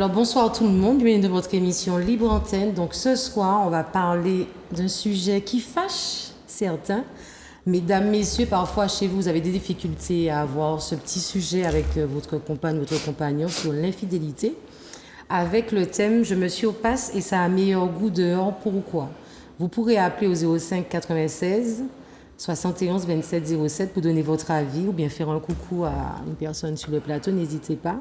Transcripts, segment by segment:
Alors bonsoir tout le monde, bienvenue dans votre émission Libre Antenne. Donc ce soir, on va parler d'un sujet qui fâche certains. Mesdames, messieurs, parfois chez vous, vous avez des difficultés à avoir ce petit sujet avec votre compagne, votre compagnon sur l'infidélité. Avec le thème « Je me surpasse et ça a meilleur goût dehors, pourquoi ?» Vous pourrez appeler au 05 96 71 27 07 pour donner votre avis ou bien faire un coucou à une personne sur le plateau, n'hésitez pas.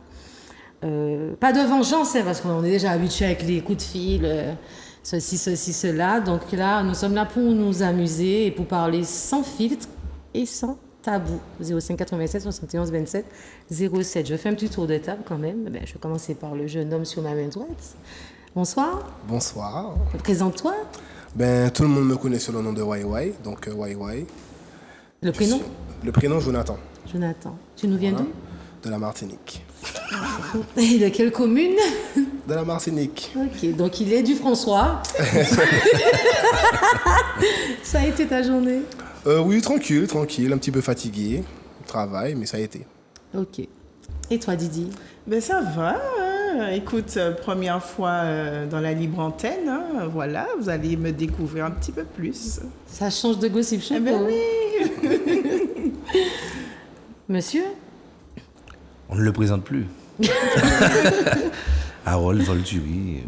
Pas de vengeance, hein, parce qu'on est déjà habitué avec les coups de fil, ceci, cela. Donc là, nous sommes là pour nous amuser et pour parler sans filtre et sans tabou. 05 87 71 27 07. Je fais un petit tour de table quand même. Ben, je vais commencer par le jeune homme sur ma main droite. Bonsoir. Bonsoir. Présente-toi. Ben, tout le monde me connaît sur le nom de YY, donc YY. Le prénom? Le prénom, Jonathan. Jonathan. Tu nous viens d'où? De la Martinique. Et de quelle commune? De la Martinique. Ok, donc il est du François. Ça a été ta journée? Oui, tranquille, un petit peu fatigué. Travail, mais ça a été. Ok. Et toi, Didi? Ben ça va, hein. Écoute, première fois dans la libre antenne, hein. Voilà, vous allez me découvrir un petit peu plus. Ça change de Gossip Show. Eh ben oui. Monsieur? On ne le présente plus. Harold Volturi,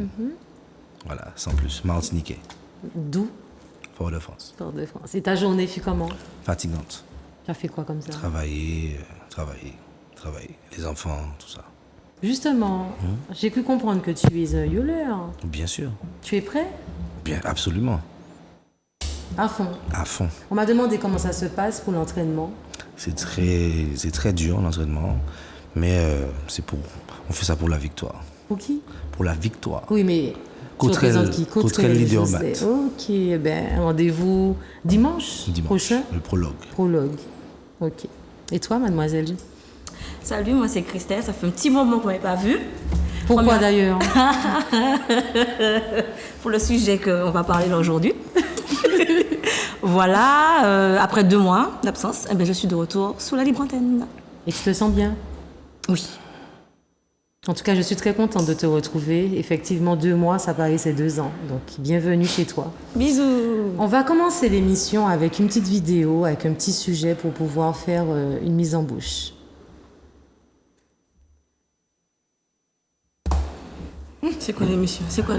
voilà, sans plus, Martiniquais, D'où? Fort-de-France. Fort-de-France. Et ta journée fut comment? Fatigante. Tu as fait quoi comme ça? Travailler, les enfants, tout ça. Justement, j'ai cru comprendre que tu es un yoleur. Bien sûr. Tu es prêt? Bien, absolument. À fond. À fond. On m'a demandé comment ça se passe pour l'entraînement. C'est très dur l'entraînement, mais on fait ça pour la victoire. Pour qui? Pour la victoire. Oui, mais Cottrell Leader Bat. Ok, ben rendez-vous dimanche prochain. Le prologue. Prologue. Ok. Et toi, mademoiselle? Salut, moi c'est Christelle, ça fait un petit moment qu'on ne m'avait pas vu. Pourquoi d'ailleurs? Pour le sujet qu'on va parler là aujourd'hui. Voilà, après 2 mois d'absence, eh bien, je suis de retour sous la libre antenne. Et tu te sens bien? Oui. En tout cas, je suis très contente de te retrouver. Effectivement, 2 mois, ça paraissait 2 ans. Donc, bienvenue chez toi. Bisous. On va commencer l'émission avec une petite vidéo, avec un petit sujet pour pouvoir faire une mise en bouche. C'est quoi l'émission? C'est quoi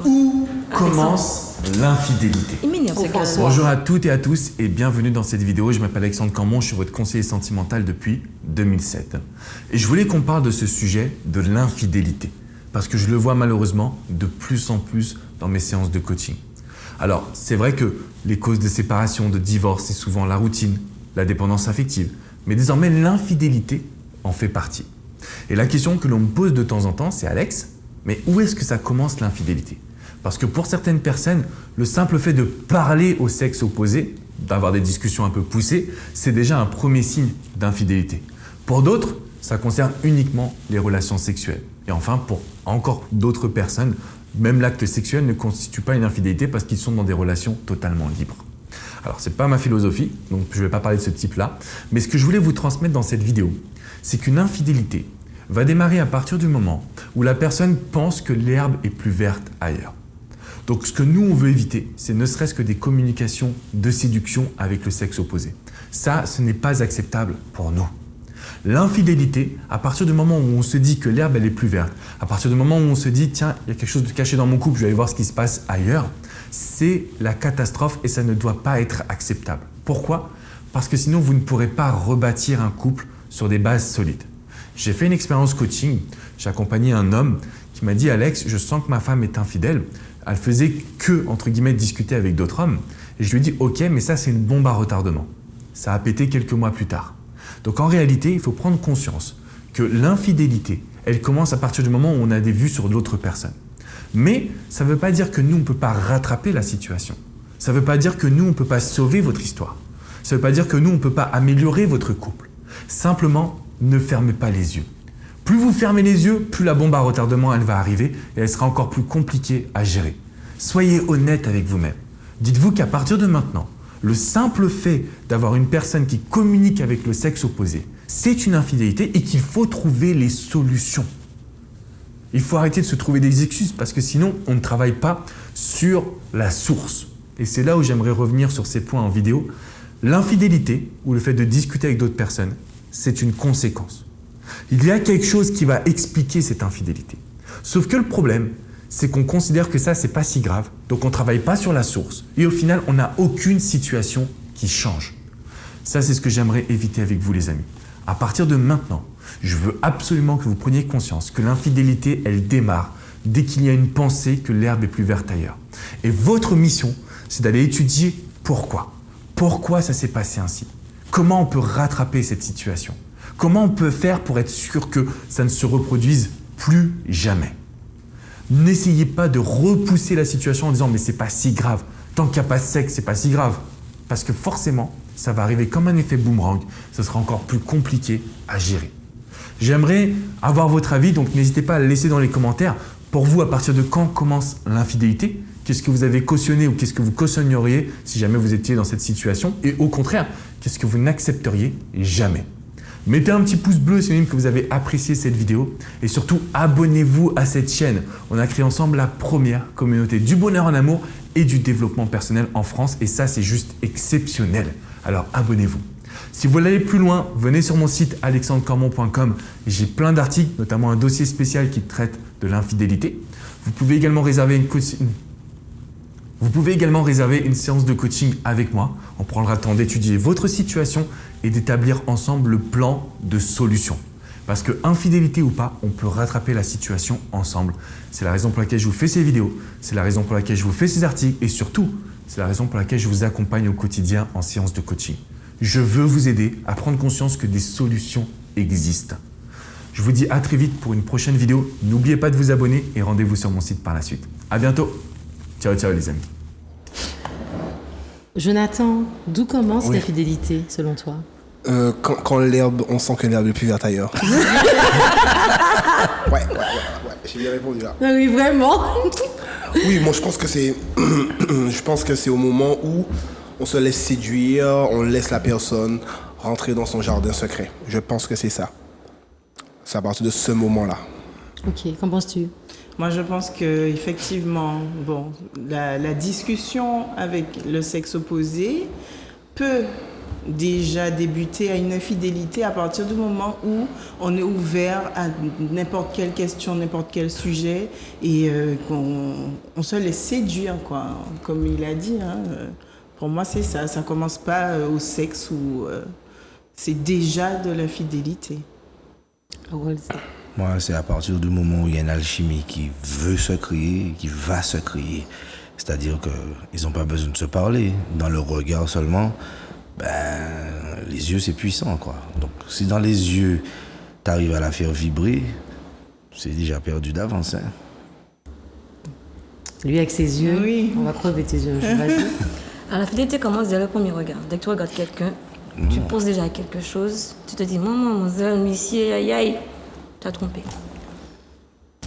Où commence l'infidélité? Il m'énerve, c'est quoi? Bonjour à toutes et à tous et bienvenue dans cette vidéo. Je m'appelle Alexandre Cambon, je suis votre conseiller sentimental depuis 2007. Et je voulais qu'on parle de ce sujet de l'infidélité parce que je le vois malheureusement de plus en plus dans mes séances de coaching. Alors, c'est vrai que les causes de séparation, de divorce, c'est souvent la routine, la dépendance affective. Mais désormais, l'infidélité en fait partie. Et la question que l'on me pose de temps en temps, c'est Alex, mais où est-ce que ça commence l'infidélité? Parce que pour certaines personnes, le simple fait de parler au sexe opposé, d'avoir des discussions un peu poussées, c'est déjà un premier signe d'infidélité. Pour d'autres, ça concerne uniquement les relations sexuelles. Et enfin, pour encore d'autres personnes, même l'acte sexuel ne constitue pas une infidélité parce qu'ils sont dans des relations totalement libres. Alors, c'est pas ma philosophie, donc je ne vais pas parler de ce type-là, mais ce que je voulais vous transmettre dans cette vidéo, c'est qu'une infidélité va démarrer à partir du moment où la personne pense que l'herbe est plus verte ailleurs. Donc ce que nous on veut éviter, c'est ne serait-ce que des communications de séduction avec le sexe opposé. Ça, ce n'est pas acceptable pour nous. L'infidélité, à partir du moment où on se dit que l'herbe elle est plus verte, à partir du moment où on se dit tiens, il y a quelque chose de caché dans mon couple, je vais aller voir ce qui se passe ailleurs, c'est la catastrophe et ça ne doit pas être acceptable. Pourquoi? Parce que sinon vous ne pourrez pas rebâtir un couple sur des bases solides. J'ai fait une expérience coaching, j'ai accompagné un homme qui m'a dit « Alex, je sens que ma femme est infidèle. Elle faisait que, entre guillemets, discuter avec d'autres hommes. » Et je lui ai dit « Ok, mais ça c'est une bombe à retardement. » Ça a pété quelques mois plus tard. Donc en réalité, il faut prendre conscience que l'infidélité, elle commence à partir du moment où on a des vues sur d'autres personnes. Mais ça ne veut pas dire que nous, on ne peut pas rattraper la situation. Ça ne veut pas dire que nous, on ne peut pas sauver votre histoire. Ça ne veut pas dire que nous, on ne peut pas améliorer votre couple. Simplement, ne fermez pas les yeux. Plus vous fermez les yeux, plus la bombe à retardement elle va arriver et elle sera encore plus compliquée à gérer. Soyez honnête avec vous-même. Dites-vous qu'à partir de maintenant, le simple fait d'avoir une personne qui communique avec le sexe opposé, c'est une infidélité et qu'il faut trouver les solutions. Il faut arrêter de se trouver des excuses parce que sinon, on ne travaille pas sur la source. Et c'est là où j'aimerais revenir sur ces points en vidéo. L'infidélité, ou le fait de discuter avec d'autres personnes, c'est une conséquence. Il y a quelque chose qui va expliquer cette infidélité. Sauf que le problème, c'est qu'on considère que ça, c'est pas si grave. Donc on ne travaille pas sur la source. Et au final, on n'a aucune situation qui change. Ça, c'est ce que j'aimerais éviter avec vous, les amis. À partir de maintenant, je veux absolument que vous preniez conscience que l'infidélité, elle démarre dès qu'il y a une pensée que l'herbe est plus verte ailleurs. Et votre mission, c'est d'aller étudier pourquoi. Pourquoi ça s'est passé ainsi? Comment on peut rattraper cette situation? Comment on peut faire pour être sûr que ça ne se reproduise plus jamais? N'essayez pas de repousser la situation en disant « mais c'est pas si grave, tant qu'il n'y a pas de sexe, c'est pas si grave ». Parce que forcément, ça va arriver comme un effet boomerang, ça sera encore plus compliqué à gérer. J'aimerais avoir votre avis, donc n'hésitez pas à le laisser dans les commentaires. Pour vous, à partir de quand commence l'infidélité? Qu'est-ce que vous avez cautionné ou qu'est-ce que vous cautionneriez si jamais vous étiez dans cette situation? Et au contraire, qu'est-ce que vous n'accepteriez jamais? Mettez un petit pouce bleu synonyme que vous avez apprécié cette vidéo et surtout abonnez-vous à cette chaîne. On a créé ensemble la première communauté du bonheur en amour et du développement personnel en France et ça c'est juste exceptionnel. Alors abonnez-vous. Si vous voulez aller plus loin, venez sur mon site alexandrecormon.com. J'ai plein d'articles, notamment un dossier spécial qui traite de l'infidélité. Vous pouvez également réserver une séance de coaching avec moi. On prendra le temps d'étudier votre situation et d'établir ensemble le plan de solution. Parce que infidélité ou pas, on peut rattraper la situation ensemble. C'est la raison pour laquelle je vous fais ces vidéos, c'est la raison pour laquelle je vous fais ces articles et surtout, c'est la raison pour laquelle je vous accompagne au quotidien en séance de coaching. Je veux vous aider à prendre conscience que des solutions existent. Je vous dis à très vite pour une prochaine vidéo. N'oubliez pas de vous abonner et rendez-vous sur mon site par la suite. À bientôt. Ciao, ciao les amis. Jonathan, d'où commence l'infidélité selon toi? Quand l'herbe, on sent que l'herbe est plus verte ailleurs. Ouais, j'ai bien répondu là. Ah oui, vraiment. Oui, moi je pense que c'est au moment où on se laisse séduire, on laisse la personne rentrer dans son jardin secret. Je pense que c'est ça. C'est à partir de ce moment-là. Ok, qu'en penses-tu? Moi, je pense que effectivement, bon, la discussion avec le sexe opposé peut déjà débuter à une infidélité à partir du moment où on est ouvert à n'importe quelle question, n'importe quel sujet et qu'on se laisse séduire, quoi. Comme il a dit, hein, pour moi, c'est ça. Ça commence pas au sexe où c'est déjà de l'infidélité. Moi, c'est à partir du moment où il y a une alchimie qui veut se créer, qui va se créer. C'est-à-dire qu'ils n'ont pas besoin de se parler. Dans le regard seulement, les yeux, c'est puissant, quoi. Donc, si dans les yeux, tu arrives à la faire vibrer, c'est déjà perdu d'avance. Hein. Lui, avec ses yeux, oui. On va crever tes yeux. Vas-y. Alors, la fidélité commence dès le premier regard. Dès que tu regardes quelqu'un, tu penses déjà à quelque chose, tu te dis, maman, monsieur, aïe, aïe, tu as trompé.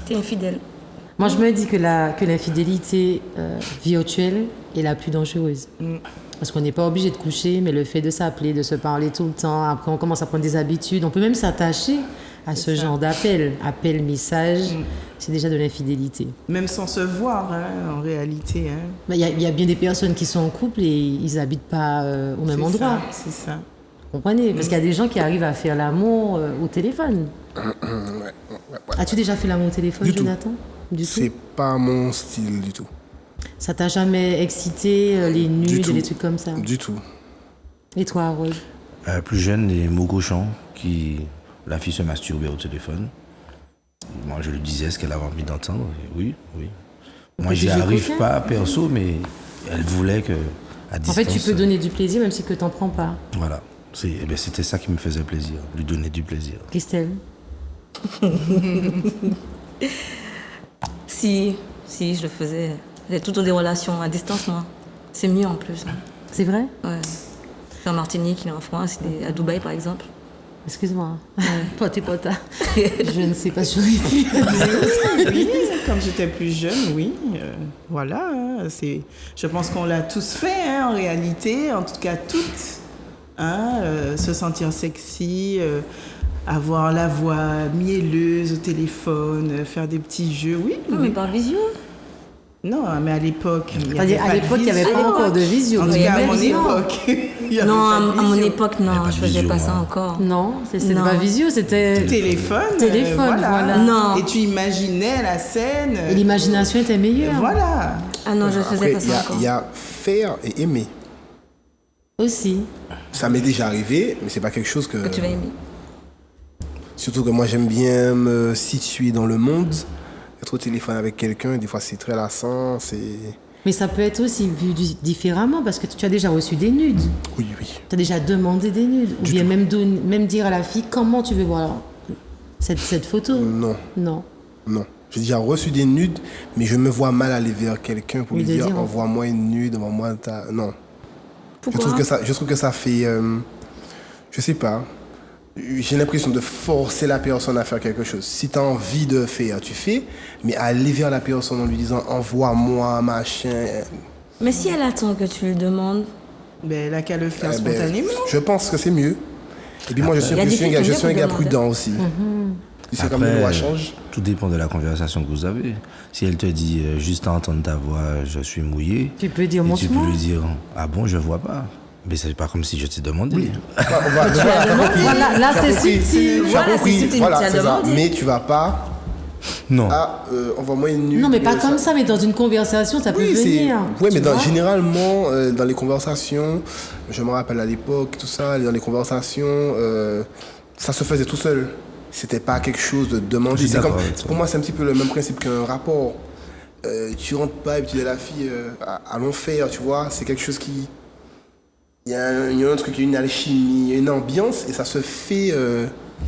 Tu es infidèle. Moi, je me dis que l'infidélité virtuelle est la plus dangereuse. Parce qu'on n'est pas obligé de coucher, mais le fait de s'appeler, de se parler tout le temps, après on commence à prendre des habitudes, on peut même s'attacher à ce genre d'appel, message, c'est déjà de l'infidélité. Même sans se voir, hein, en réalité. Hein. Il y a bien des personnes qui sont en couple et ils n'habitent pas au même endroit. C'est ça. Vous comprenez? Parce qu'il y a des gens qui arrivent à faire l'amour au téléphone. Ouais. As-tu déjà fait l'amour au téléphone, Du tout. Jonathan? Du tout. C'est pas mon style du tout. Ça t'a jamais excité, les nudes tout. et les trucs comme ça? Du tout. Et toi, Harold? Plus jeune, les mots cochons, la fille se masturbait au téléphone. Moi, je lui disais ce qu'elle avait envie d'entendre. Et oui. Moi, j'y arrive pas, perso, mais elle voulait que, à distance... En fait, tu peux donner du plaisir même si que t'en prends pas. Voilà. C'était ça qui me faisait plaisir, lui donner du plaisir. Christelle? Si, je le faisais. J'ai toutes des relations à distance, moi. C'est mieux en plus. Hein. C'est vrai? Ouais. C'est en Martinique, il est en France, il est à Dubaï par exemple. Excuse-moi. Ouais. Toi, t'es pas je ne sais pas si j'aurais pu. Oui, quand j'étais plus jeune, oui. Voilà. Hein, je pense qu'on l'a tous fait, hein, en réalité. En tout cas, toutes. Hein, se sentir sexy, avoir la voix mielleuse au téléphone, faire des petits jeux. Oui, Non, mais par visio. Non, mais à l'époque, il y C'est-à-dire, avait à pas de l'époque, il n'y avait visio. pas encore de visio. En tout Il y cas, à avait mon visio. époque. il y avait Non, pas de à mon visio. époque, Il y a non, pas je de faisais visio, pas ça moi. encore. Non, c'était Non. pas visio, c'était... Téléphone. Téléphone, voilà. Non. Et tu imaginais la scène. Et l'imagination était meilleure. Voilà. Ah non, je faisais Après, pas ça encore. il y a faire et aimer. Aussi. Ça m'est déjà arrivé, mais c'est pas quelque chose que... Que tu vas aimer. Surtout que moi, j'aime bien me situer dans le monde. Être au téléphone avec quelqu'un, des fois, c'est très lassant, c'est... Mais ça peut être aussi vu différemment parce que tu as déjà reçu des nudes. Oui, oui. Tu as déjà demandé des nudes. Ou bien même dire à la fille comment tu veux voir cette photo. Non, Non. non. J'ai déjà reçu des nudes, mais je me vois mal aller vers quelqu'un pour Oui, lui de dire dire, envoie-moi une nude, envoie-moi ta... Non. Pourquoi Je trouve que ça fait... je sais pas. J'ai l'impression de forcer la personne à faire quelque chose. Si tu as envie de faire, tu fais. Mais aller vers la personne en lui disant envoie-moi, machin... Mais si elle attend que tu lui demandes, Ben, elle a qu'à le faire eh ben, spontanément. je pense que c'est mieux. Et puis moi, je suis Il y a des filles qui je aiment suis un bien gars qu'on prudent aussi. Tu sais comme les lois changent. tout dépend de la conversation que vous avez. Si elle te dit juste à entendre ta voix, je suis mouillé, Tu peux dire et tu peux montre-moi. lui dire ah bon, je vois pas. Mais c'est pas comme si je t'ai demandé. Voilà, là c'est subtil. Voilà, c'est subtil, Voilà, tu as c'est ça. demandé. Mais tu vas pas... Non. Ah, envoie-moi une nude. Non, mais pas ça- comme ça, mais dans une conversation, ça peut Oui, venir. Oui, tu mais vois. généralement, dans les conversations, je me rappelle à l'époque, tout ça, dans les conversations, ça se faisait tout seul. C'était pas quelque chose de Je demandé. suis C'est comme, d'accord avec toi. pour moi, c'est un petit peu le même principe qu'un rapport. Tu rentres pas et puis tu dis à la fille, allons faire, tu vois. C'est quelque chose qui... Il y a un truc, il y a une alchimie, il y a une ambiance, et ça se fait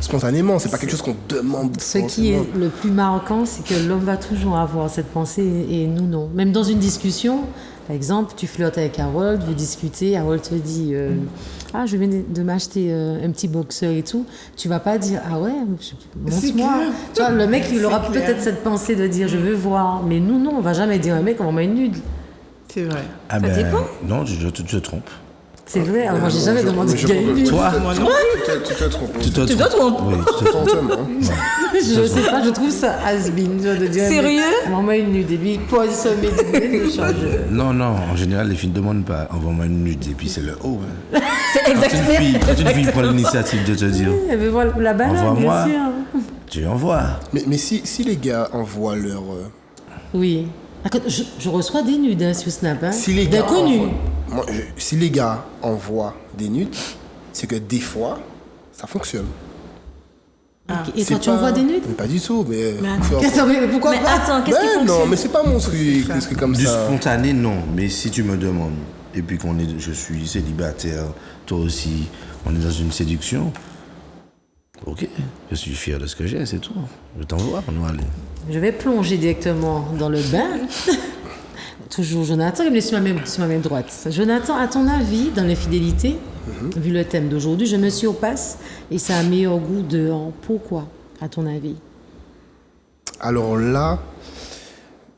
spontanément. C'est pas quelque chose qu'on demande. Ce qui est forcément. le plus marquant, c'est que l'homme va toujours avoir cette pensée et nous non. Même dans une discussion, par exemple, tu flirtes avec Harold, vous discutez, Harold te dit ah, je viens de m'acheter un petit boxeur et tout. Tu vas pas dire ah ouais, montre-moi. clair. Tu vois, le mec, il aura C'est clair. peut-être cette pensée de dire je veux voir, mais nous non, on va jamais dire à un mec on va une nude. C'est vrai. Ah Ça dépend. non, je te trompe. C'est vrai, alors moi j'ai jamais demandé je de gagner une nude. Toi, Moi non. Tu te trompes. tu te tu te trompes. Oui, tu te trompes. Fortement. Je sais pas, je trouve ça has-been de dire Sérieux? Maman une nude et puis il pose ce médicament, le change. Non, non, en général, les filles ne demandent pas envoie-moi une nude et puis c'est le haut. Hein. C'est Quand exactement. une fille prend l'initiative de te dire Eh ben voilà, la banane, Envoie-moi. bien sûr. tu envoies. Mais si les gars envoient leur... Oui. D'accord, je reçois des nudes hein, sur Snap. Hein. si les gars D'inconnus. si les gars envoient des nudes, c'est que des fois, ça fonctionne. Ok. Et C'est quand tu pas- envoies des nudes Pas du tout, mais... Attends, mais pourquoi Mais pas attends, qu'est-ce qui Ben fonctionne? non, mais c'est pas mon truc, qu'est-ce que comme Du ça. spontané, non. Mais si tu me demandes, et puis je suis célibataire, toi aussi, on est dans une séduction, ok, je suis fier de ce que j'ai, c'est tout. Je t'envoie, on va aller. Je vais plonger directement dans le bain. Toujours Jonathan, il me sur ma même droite. Jonathan, à ton avis, dans l'infidélité, vu le thème d'aujourd'hui, je me surpasse et ça a meilleur goût dehors. Pourquoi, à ton avis? Alors là,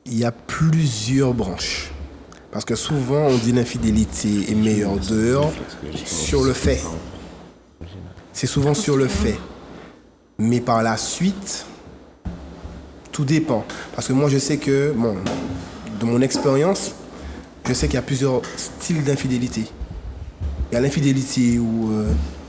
il y a plusieurs branches. Parce que souvent, on dit l'infidélité est meilleure dehors sur le fait. C'est souvent sur le fait. Mais par la suite, tout dépend. Parce que moi, je sais que, bon, de mon expérience, je sais qu'il y a plusieurs styles d'infidélité. Il y a l'infidélité où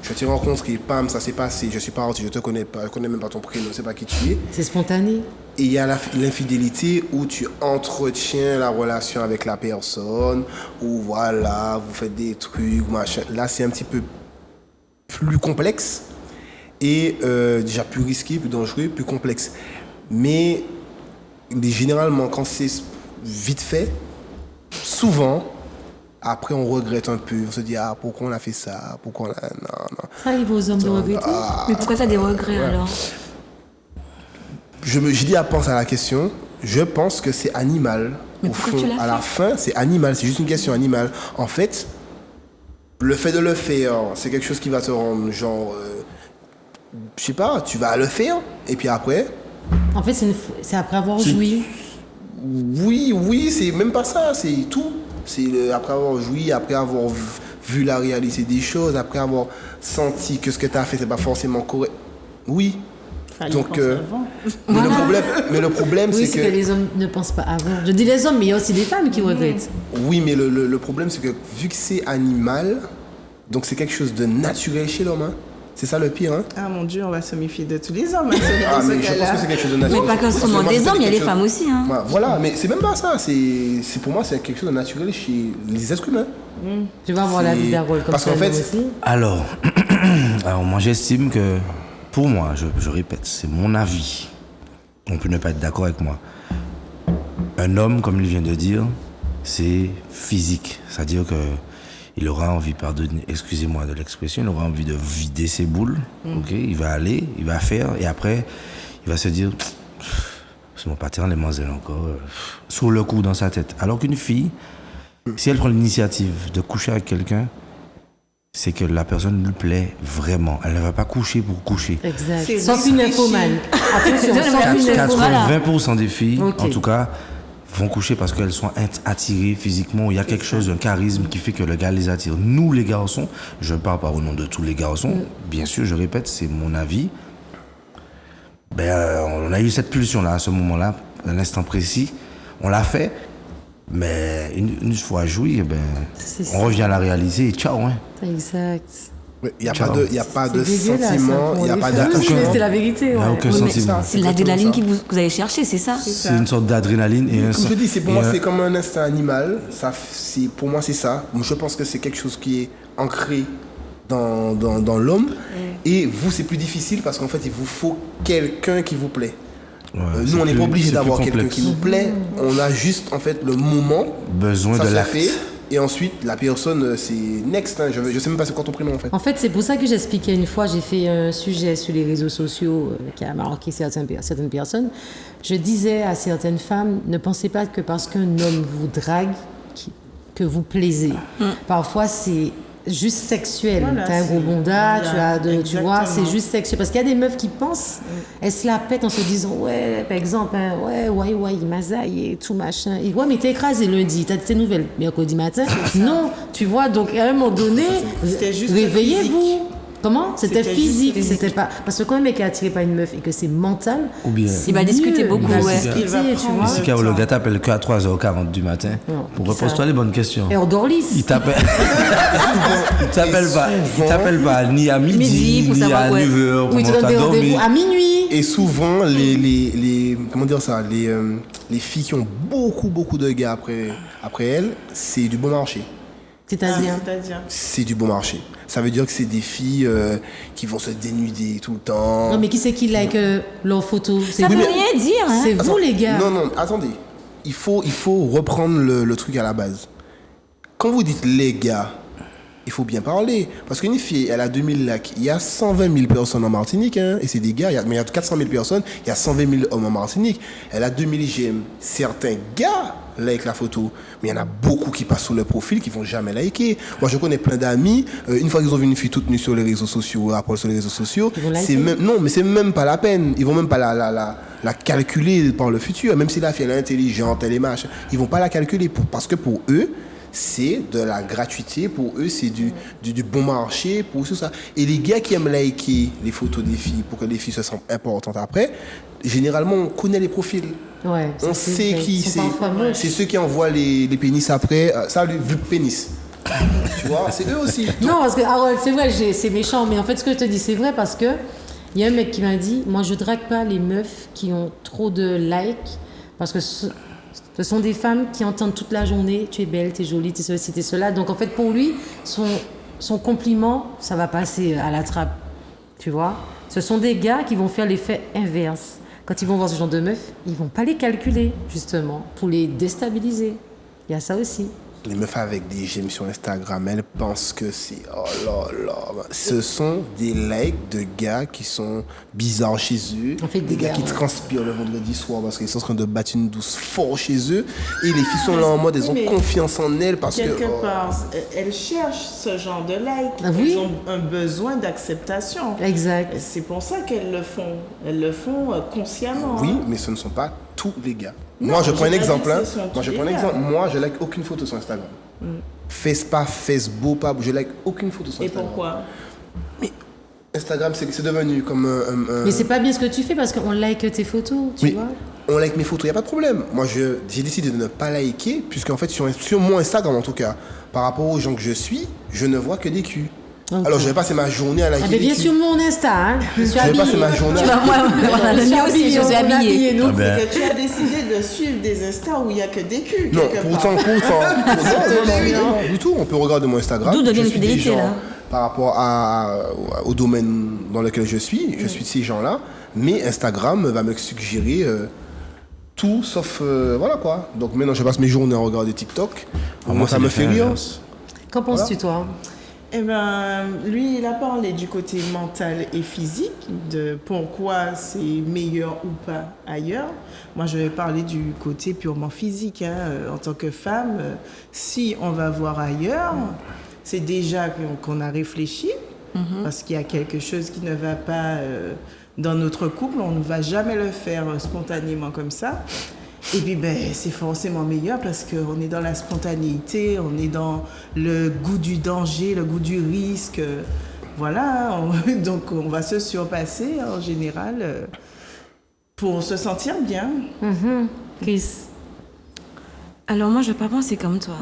je t'ai rencontré, pam, ça s'est passé, je suis parti, je te connais pas, je connais même pas ton prénom, je sais pas qui tu es. C'est spontané? Et il y a l'infidélité où tu entretiens la relation avec la personne, où voilà, vous faites des trucs, machin. Là, c'est un petit peu plus complexe et déjà plus risqué, plus dangereux, plus complexe. Mais généralement, quand c'est vite fait, souvent, après on regrette un peu, on se dit ah pourquoi on a fait ça, pourquoi on a... Non. Ça arrive aux hommes de regretter? Mais pourquoi t'as des regrets alors? Je dis à penser à la question, je pense que c'est animal. Mais Au pourquoi fond, tu l'as à la fin, c'est animal, c'est juste une question animale. En fait, le fait de le faire, c'est quelque chose qui va te rendre genre, je sais pas, tu vas le faire, et puis après, En fait, c'est après avoir joui. oui, c'est même pas ça, c'est tout. C'est après avoir joui, après avoir vu la réalité des choses, après avoir senti que ce que tu as fait, c'est pas forcément correct. Oui. Fallait Donc, penser avant. mais le problème, Oui, c'est c'est que les hommes ne pensent pas avant. Je dis les hommes, mais il y a aussi des femmes qui regrettent. Oui, mais le problème, c'est que vu que c'est animal, donc c'est quelque chose de naturel chez l'homme. Hein. C'est ça le pire. Hein. Ah mon Dieu, on va se méfier de tous les hommes. Hein, Ah, dans ce mais je pense cas-là. que c'est quelque chose de naturel. Mais pas que Parce seulement moi, des c'est hommes, il y a quelque les chose- femmes aussi. Hein. Voilà, mais c'est même pas ça. Pour moi, c'est quelque chose de naturel chez les êtres humains. Je vais avoir la vie d'Harold comme Parce ça. qu'en fait, nous aussi. Alors, moi j'estime que, pour moi, je répète, c'est mon avis. On peut ne pas être d'accord avec moi. Un homme, comme il vient de dire, c'est physique. C'est-à-dire que il aura envie, pardonnez, excusez-moi de l'expression, il aura envie de vider ses boules. Ok, il va aller, il va faire, et après, il va se dire, c'est mon patron, les mademoiselles encore, sur le coup dans sa tête. Alors qu'une fille, si elle prend l'initiative de coucher avec quelqu'un, c'est que la personne lui plaît vraiment. Elle ne va pas coucher pour coucher. Exact. C'est Sauf une réfléchi. infomane. Attention, sauf une infomane. 80% des filles, Ok. en tout cas, vont coucher parce qu'elles sont attirées physiquement. Il y a quelque chose, un charisme qui fait que le gars les attire. Nous, les garçons, je ne parle pas au nom de tous les garçons, bien sûr, je répète, c'est mon avis. On a eu cette pulsion-là, à ce moment-là, à un instant précis. On l'a fait, mais une fois joui, C'est on ça. revient à la réalité et ciao. Hein. Exact. Il n'y a Ciao. pas de C'est dégueulasse, sentiment, hein, il pour n'y a les pas femmes. d'attachement. C'est la vérité. Il n'y a ouais. aucun Oui, mais sentiment. c'est l'adrénaline que vous allez chercher, c'est ça. C'est une sorte d'adrénaline et un Comme je dis, c'est pour et moi, un- c'est comme un instinct animal. Pour moi, c'est ça. Je pense que c'est quelque chose qui est ancré dans l'homme. Et vous, c'est plus difficile parce qu'en fait, il vous faut quelqu'un qui vous plaît. Ouais, Nous, c'est on n'est plus- pas obligé c'est d'avoir plus quelqu'un complexe. qui nous plaît. On a juste, en fait, le moment. Besoin Ça de se l'acte. fait. Et ensuite, la personne, c'est next. Hein. Je sais même pas c'est quoi ton prénom, en fait. En fait, c'est pour ça que j'expliquais une fois, j'ai fait un sujet sur les réseaux sociaux qui a marqué certaines personnes. Je disais à certaines femmes, ne pensez pas que parce qu'un homme vous drague, que vous plaisez. Parfois, c'est juste sexuel. Voilà, tu as un gros c'est- bonda, voilà, tu vois, c'est exactement. juste sexuel. Parce qu'il y a des meufs qui pensent, elles se la pètent en se disant, ouais, par exemple, hein, ouais, il m'a zaï et tout machin. Et, ouais, mais t'es écrasé lundi, t'as tes nouvelles mercredi matin. Non, tu vois, donc à un moment donné, C'était juste réveillez-vous. physique. Comment? C'était C'était physique, juste c'était pas. Parce que quand un mec est attiré par une meuf et que c'est mental, Ou bien- c'est Il va discuter mieux. beaucoup, Il va ouais. discuter, Il va tu prendre vois. Si Carole, le gars t'appelle qu'à 3h40 du matin Non, pour ça- repose-toi les bonnes questions. Et on dort lisse. Il t'appelle. il t'appelle pas ni à Midi, midi, pour ni savoir, à ouais. 9h Oui, pour tu donnes des t'as dormi. rendez-vous à minuit. Et souvent, comment dire ça, les filles qui ont beaucoup de gars après elles, c'est du bon marché. C'est-à-dire. C'est-à-dire. C'est du bon marché. Ça veut dire que c'est des filles qui vont se dénuder tout le temps. Non, mais qui c'est qui like leurs photos? C'est Ça vous, veut rien dire, hein. c'est vous, les gars. Non, attendez. Il faut reprendre le truc à la base. Quand vous dites les gars, il faut bien parler. Parce qu'une fille, elle a 2000 likes. Il y a 120 000 personnes en Martinique, hein, et c'est des gars. Mais il y a 400 000 personnes, il y a 120 000 hommes en Martinique. Elle a 2000 j'aime. Certains gars like la photo, mais il y en a beaucoup qui passent sur le profil, qui vont jamais liker. Moi, je connais plein d'amis. Une fois qu'ils ont vu une fille toute nue sur les réseaux sociaux, après sur les réseaux sociaux, Ils vont liker. c'est même, non, mais c'est même pas la peine. Ils vont même pas la calculer par le futur. Même si la fille elle est intelligente, elle est machin, ils vont pas la calculer parce que pour eux, c'est de la gratuité. Pour eux, c'est du bon marché. Pour tout ça. Et les gars qui aiment liker les photos des filles pour que les filles se sentent importantes après, généralement, on connaît les profils. Ouais, ça, On c'est sait vrai. qui Ils sont c'est. parfois moches. C'est ceux qui envoient les pénis après. Salut, vu pénis. Tu vois, c'est eux aussi. Non, parce que Harold, c'est vrai, c'est méchant, mais en fait, ce que je te dis, c'est vrai parce que il y a un mec qui m'a dit, moi, je drague pas les meufs qui ont trop de likes, parce que ce sont des femmes qui entendent toute la journée, tu es belle, tu es jolie, tu es ceci, tu es cela. Donc, en fait, pour lui, son compliment, ça va passer à la trappe, tu vois. Ce sont des gars qui vont faire l'effet inverse. Quand ils vont voir ce genre de meufs, ils vont pas les calculer, justement, pour les déstabiliser. Il y a ça aussi. Les meufs avec des j'aime sur Instagram, elles pensent que c'est... Oh là là. Ce sont des likes de gars qui sont bizarres chez eux. En fait, des des gars gars, qui ouais. transpirent le vendredi soir parce qu'ils sont en train de battre une douce fort chez eux. Et les filles sont là en mode, elles ont Mais confiance en elles parce que... Quelque oh, part, elles cherchent ce genre de like. Ah oui? Elles ont un besoin d'acceptation. Exact. C'est pour ça qu'elles le font. Elles le font consciemment. oui, hein. mais ce ne sont pas tous les gars. Non, Moi, je prends un j'ai pas exemple. dit que Hein. ce sont Moi, tous je les prends un gars. exemple. Moi, je like aucune photo sur Instagram. Face pas, face beau pas, je like aucune photo sur Et Instagram. pourquoi? Instagram, c'est devenu comme un... Mais c'est pas bien ce que tu fais parce qu'on like tes photos, tu Oui. vois. On like mes photos, il n'y a pas de problème. Moi, j'ai décidé de ne pas liker, puisqu'en fait, sur mon Instagram, en tout cas, par rapport aux gens que je suis, je ne vois que des culs. Ok. Alors, je vais passer ma journée à liker Ah, mais des bien culs. sûr, mon Insta, hein. Je suis Je vais habillée. passer ma journée Tu vois, moi, voilà, le Je suis mien aussi, je suis on est habillée. nous. Ah ben. C'est que tu as décidé de suivre des Insta où il n'y a que des culs. Non, quelque pourtant, part. non, du tout. On peut regarder mon Instagram. D'où devient Je suis des l'infidélité, gens, là. par rapport au domaine dans lequel je suis de ces gens-là. Mais Instagram va me suggérer tout sauf... voilà quoi. Donc maintenant, je passe mes journées à regarder TikTok. Moi, ça me fait rire. Qu'en penses-tu, toi? Eh ben, lui, il a parlé du côté mental et physique, de pourquoi c'est meilleur ou pas ailleurs. Moi, je vais parler du côté purement physique. En tant que femme, si on va voir ailleurs, c'est déjà qu'on a réfléchi, parce qu'il y a quelque chose qui ne va pas dans notre couple. On ne va jamais le faire spontanément comme ça. Et puis, c'est forcément meilleur parce qu'on est dans la spontanéité, on est dans le goût du danger, le goût du risque. Voilà, donc on va se surpasser en général pour se sentir bien. Chris? Alors moi, je ne vais pas penser comme toi.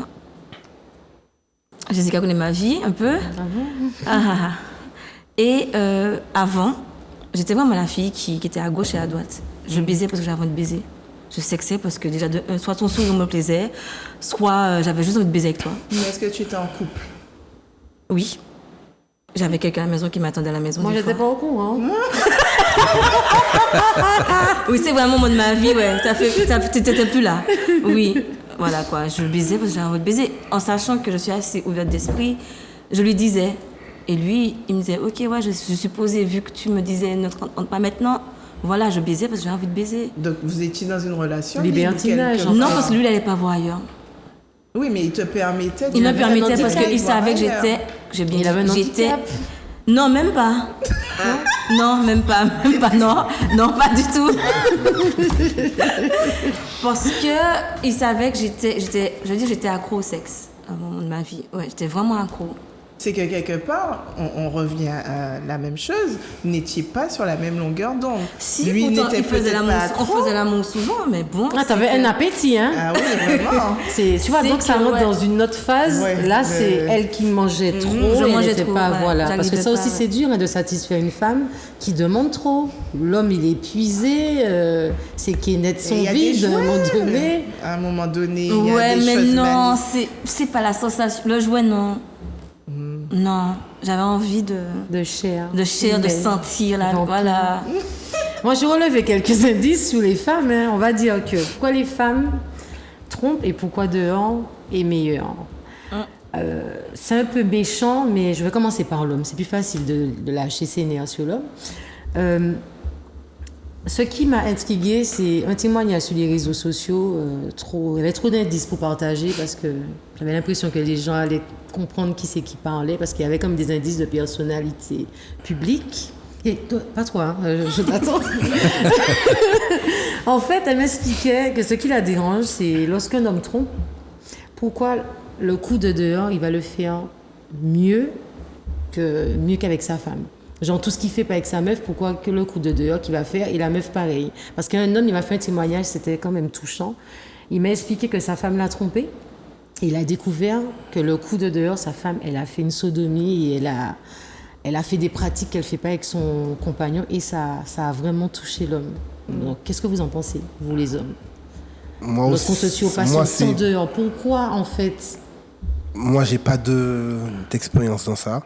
Jessica connaît ma vie un peu. Et avant, j'étais vraiment la fille qui était à gauche et à droite. Je baisais parce que j'avais envie de baiser. Je sexais parce que déjà, soit ton sourire me plaisait, soit j'avais juste envie de baiser avec toi. Mais est-ce que tu étais en couple? Oui. J'avais quelqu'un à la maison qui m'attendait à la maison. Moi, des j'étais fois. pas au courant. Oui, c'est vraiment le moment de ma vie, ouais. T'étais plus là. Oui, voilà quoi. Je le baisais parce que j'avais envie de baiser. En sachant que je suis assez ouverte d'esprit, je lui disais. Et lui, il me disait, ok, ouais, je suis posée, vu que tu me disais, ne te rentre pas maintenant. Voilà, je baisais parce que j'ai envie de baiser. Donc vous étiez dans une relation Libertinage, quelque enfin. Non, part. parce que lui, il n'allait pas voir ailleurs. Oui, mais il te permettait de... Il me avait un permettait parce handicap, qu'il savait que ailleurs. Il avait un j'étais... handicap. Non, même pas. Non, même pas, non, pas du tout. Parce que il savait que j'étais accro au sexe à un moment de ma vie. Ouais, j'étais vraiment accro. C'est que quelque part, on revient à la même chose. Vous n'étiez pas sur la même longueur d'onde. Si, Lui pourtant, n'était il faisait peut-être l'amour, pas on trop. faisait l'amour souvent, mais bon. Ah, t'avais c'est un que- appétit, hein? Ah oui, vraiment. Tu vois, C'est donc ça que, rentre ouais. dans une autre phase. Ouais, Là, c'est elle qui mangeait trop. je et mangeais n'était trop, pas, ouais, voilà. Parce que j'arrivais ça aussi, pas, c'est dur hein, de satisfaire une femme qui demande trop. L'homme, il est épuisé. C'est qu'il est net Et son il y a des vide à un moment jouets. donné. À un moment donné, il y a Ouais, des mais choses non, basiques. c'est pas la sensation. Le jouet, non. Non, j'avais envie de De chair. de humaine. sentir, là, Vampire. voilà. Moi, je relevais quelques indices sur les femmes. Hein. On va dire que pourquoi les femmes trompent et pourquoi dehors est meilleur. C'est un peu méchant, mais je vais commencer par l'homme. C'est plus facile de lâcher ses nerfs sur l'homme. Ce qui m'a intriguée, c'est un témoignage sur les réseaux sociaux. Il y avait trop d'indices pour partager parce que j'avais l'impression que les gens allaient comprendre qui c'est qui parlait parce qu'il y avait comme des indices de personnalité publique. Et toi, pas toi, hein, je t'attends. En fait, elle m'expliquait que ce qui la dérange, c'est lorsqu'un homme trompe, pourquoi le coup de dehors, il va le faire mieux qu'avec sa femme. Genre, tout ce qu'il fait pas avec sa meuf, pourquoi que le coup de dehors qu'il va faire, et la meuf pareil. Parce qu'un homme, il m'a fait un témoignage, c'était quand même touchant. Il m'a expliqué que sa femme l'a trompé. Et il a découvert que le coup de dehors, sa femme, elle a fait une sodomie et elle a fait des pratiques qu'elle fait pas avec son compagnon. Et ça a vraiment touché l'homme. Donc, qu'est-ce que vous en pensez, vous les hommes? Moi Lorsqu'on se tue au patient moi, sans dehors, pourquoi en fait? moi, j'ai pas d'expérience dans ça.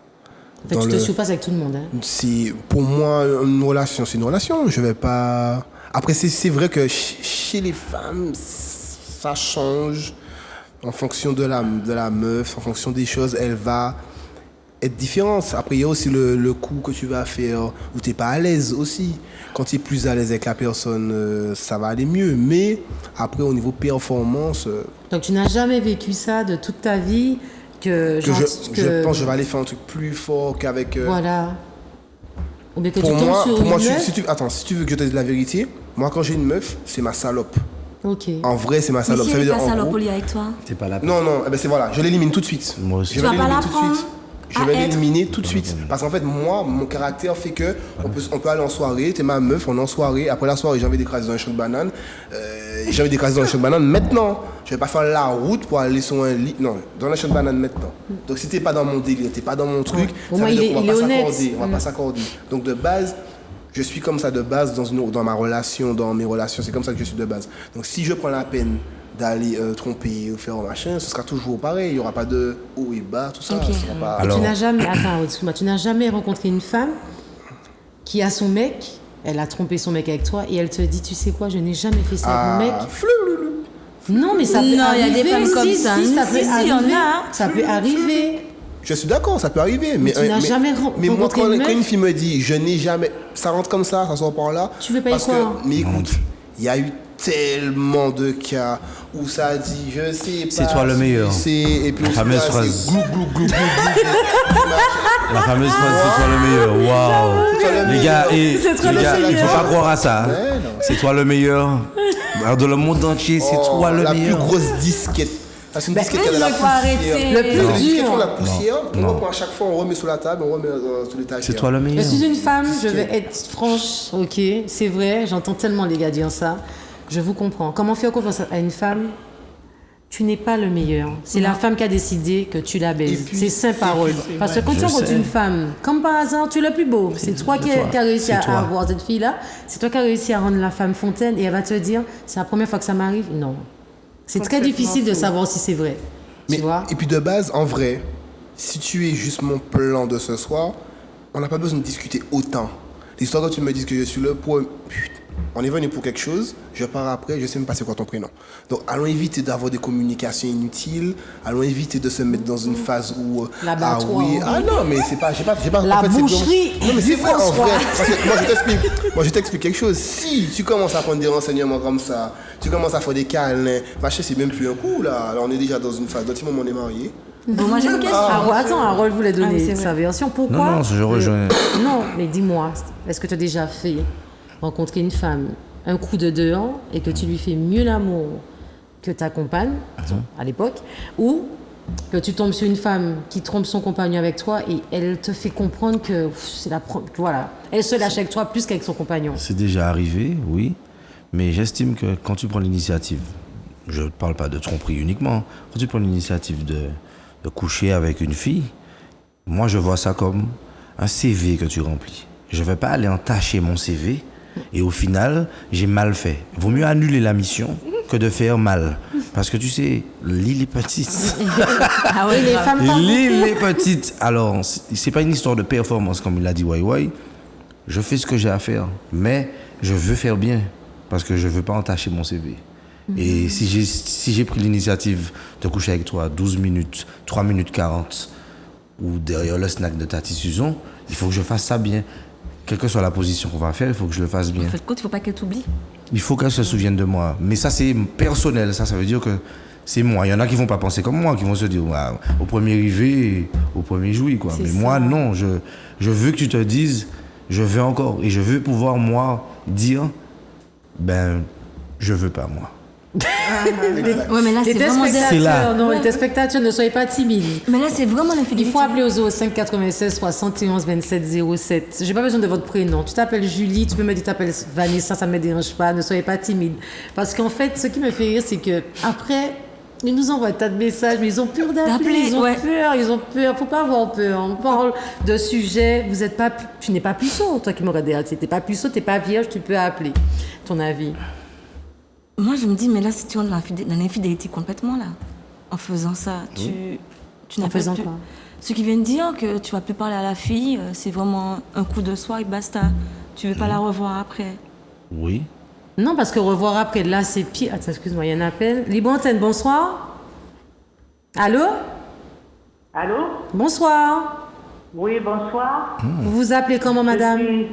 En fait, Dans tu te le- surpasses avec tout le monde. Hein. Pour moi, une relation, c'est une relation. Je vais pas. Après, c'est vrai que chez les femmes, ça change en fonction de la meuf, en fonction des choses. Elle va être différente. Après, il y a aussi le coup que tu vas faire où tu n'es pas à l'aise aussi. Quand tu es plus à l'aise avec la personne, ça va aller mieux. Mais après, au niveau performance, Donc tu n'as jamais vécu ça de toute ta vie que je pense que je vais aller faire un truc plus fort qu'avec. Voilà. Ou bien que Pour tu tombes moi, sur une meuf. si tu veux que je te dise la vérité, moi quand j'ai une meuf, c'est ma salope. Ok. En vrai, c'est ma Mais salope. si Ça veut elle est dire pas en salope gros. au lit avec toi, C'est pas la Non, non, eh ben c'est voilà, je l'élimine tout de suite. Moi aussi. Je Tu vas pas l'élimine la tout de prendre. suite. je vais l'éliminer tout de suite. Parce qu'en fait, moi, mon caractère fait que on peut aller en soirée, t'es ma meuf, on est en soirée, après la soirée, j'ai envie d'écraser dans un champ de bananes. Maintenant. Je vais pas faire la route pour aller sur un lit. Non, dans un champ de bananes maintenant. Donc si t'es pas dans mon délire, t'es pas dans mon truc, Au ça moins, veut dire il qu'on est va pas honnête. s'accorder. On va pas s'accorder. Donc de base, je suis comme ça de base dans ma relation, dans mes relations. C'est comme ça que je suis de base. Donc si je prends la peine d'aller tromper ou faire un machin, ce sera toujours pareil. Il y aura pas de haut et bas, tout ça. Ok. Ce sera pas... Alors- Tu n'as jamais, attends, excuse-moi, tu n'as jamais rencontré une femme qui a son mec, elle a trompé son mec avec toi et elle te dit, tu sais quoi, je n'ai jamais fait ça avec mon mec. Non, mais ça peut Non, il y a arriver. des femmes comme Si, ça. si, ça Si, peut si, il y en arriver. a. Ça peut arriver. Je suis d'accord, ça peut arriver. Mais, tu n'as jamais mais moi, rencontré quand une meuf? une fille me dit, je n'ai jamais... Ça rentre comme ça sort par là. Tu veux pas y parce croire? que, mais écoute, il y a eu tellement de cas où ça a dit, je sais pas... C'est toi le meilleur. Et puis La au fameuse final, phrase. c'est glou, glou, glou, glou, glou. La fameuse phrase, c'est toi le meilleur. Waouh. toi le Les gars, meilleur. C'est toi les le gars, il meilleur. faut pas croire à ça. Ouais, non. C'est toi le meilleur. Alors, dans le monde entier, c'est Oh, toi le la meilleur. plus grosse disquette. Ah, c'est une disquette qui a de la il faut poussière. arrêter. Le C'est plus une disquette qui a de la dur. poussière. On Non. reprend à chaque fois, on remet sous la table, on remet sous l'étagère. C'est toi le Je meilleur. suis une femme, je vais être franche, ok, c'est vrai, j'entends tellement les gars dire ça. Je vous comprends. Comment faire confiance à une femme? Tu n'es pas le meilleur. C'est la femme qui a décidé que tu la Et baises. puis, C'est saint parole. c'est Parce que vrai. quand tu Je rencontres sais. une femme, comme par hasard, tu es le plus beau. C'est toi qui as réussi C'est à toi. avoir cette fille-là. C'est toi qui as réussi à rendre la femme fontaine et elle va te dire, c'est la première fois que ça m'arrive. Non. C'est très Complètement difficile de faux. savoir si c'est vrai. Mais, Tu vois? et puis de base, en vrai, si tu es juste mon plan de ce soir, on n'a pas besoin de discuter autant. L'histoire que tu me dis que je suis là pour... Putain, on est venu pour quelque chose, je pars après, je sais même pas c'est quoi ton prénom. Donc allons éviter d'avoir des communications inutiles, allons éviter de se mettre dans une phase où... ah L'abattoir. oui, ah non, mais c'est pas... J'ai pas La en fait, c'est boucherie vraiment- Non mais c'est du vrai en François. vrai. Parce que moi je t'explique quelque chose. Si tu commences à prendre des renseignements comme ça, tu commences à faire des câlins, machin, c'est même plus un coup là. Alors on est déjà dans une phase, dans petit moment on est mariés. Bon, moi j'ai une question. Attends, Harold voulait Ah oui, donner c'est vrai. sa version. Pourquoi? Non, non, je rejoins. Non, mais dis-moi, est-ce que tu as déjà fait rencontrer une femme un coup de dehors et que tu lui fais mieux l'amour que ta compagne, à l'époque, ou que tu tombes sur une femme qui trompe son compagnon avec toi et elle te fait comprendre que c'est voilà, elle se lâche avec toi plus qu'avec son compagnon. C'est déjà arrivé, oui. Mais j'estime que quand tu prends l'initiative, je ne parle pas de tromperie uniquement, quand tu prends l'initiative de coucher avec une fille, moi je vois ça comme un CV que tu remplis. Je ne vais pas aller entacher mon CV et au final, j'ai mal fait. Il vaut mieux annuler la mission que de faire mal. Parce que tu sais, l'île est petite. Ah ouais, Et les grave. femmes parlent L'île beaucoup. est petite. Alors, c'est pas une histoire de performance comme il l'a dit Wai. Je fais ce que j'ai à faire, mais je veux faire bien parce que je veux pas entacher mon CV. Et si j'ai pris l'initiative de coucher avec toi 12 minutes, 3 minutes 40 ou derrière le snack de Tati Suzon, il faut que je fasse ça bien. Quelle que soit la position qu'on va faire, il faut que je le fasse bien. En fait, il ne faut pas qu'elle t'oublie. Il faut qu'elle se souvienne de moi. Mais ça, c'est personnel. Ça veut dire que c'est moi. Il y en a qui vont pas penser comme moi, qui vont se dire, ouais, au premier arrivé, au premier joui, quoi. C'est Mais ça. moi, non. Je veux que tu te dises, je veux encore. Et je veux pouvoir, moi, dire, ben, je veux pas, moi. Ouais, mais là, c'est Les vraiment... C'est là. téléspectateurs, non, les téléspectateurs, ne soyez pas timides. Mais là, c'est vraiment Il l'infidélité. faut appeler au 05 96 71 27 07. J'ai pas besoin de votre prénom. Tu t'appelles Julie, tu peux me dire tu t'appelles Vanessa, ça me dérange pas. Ne soyez pas timide. Parce qu'en fait, ce qui me fait rire, c'est que après, ils nous envoient tas de messages, mais ils ont peur d'appeler. D'appeler, Ils ont ouais. peur, ils ont peur. Faut pas avoir peur. On parle de sujets. Vous êtes pas, tu n'es pas puceau, toi qui me regardes. Tu n'es pas puceau, tu n'es pas vierge, tu peux appeler. Ton avis. Moi, je me dis, mais là, si tu rentres dans l'infidélité complètement, là, en faisant ça, tu n'as En pas faisant plus... quoi? Ceux qui viennent dire que tu vas plus parler à la fille, c'est vraiment un coup de soir et basta. Tu veux pas la revoir après. Oui. Non, parce que revoir après, là, c'est pire. Attends, excuse-moi, il y a un appel. Libre antenne, bonsoir. Allô? Allô? Bonsoir. Oui, bonsoir. Vous vous appelez comment, madame? Je suis-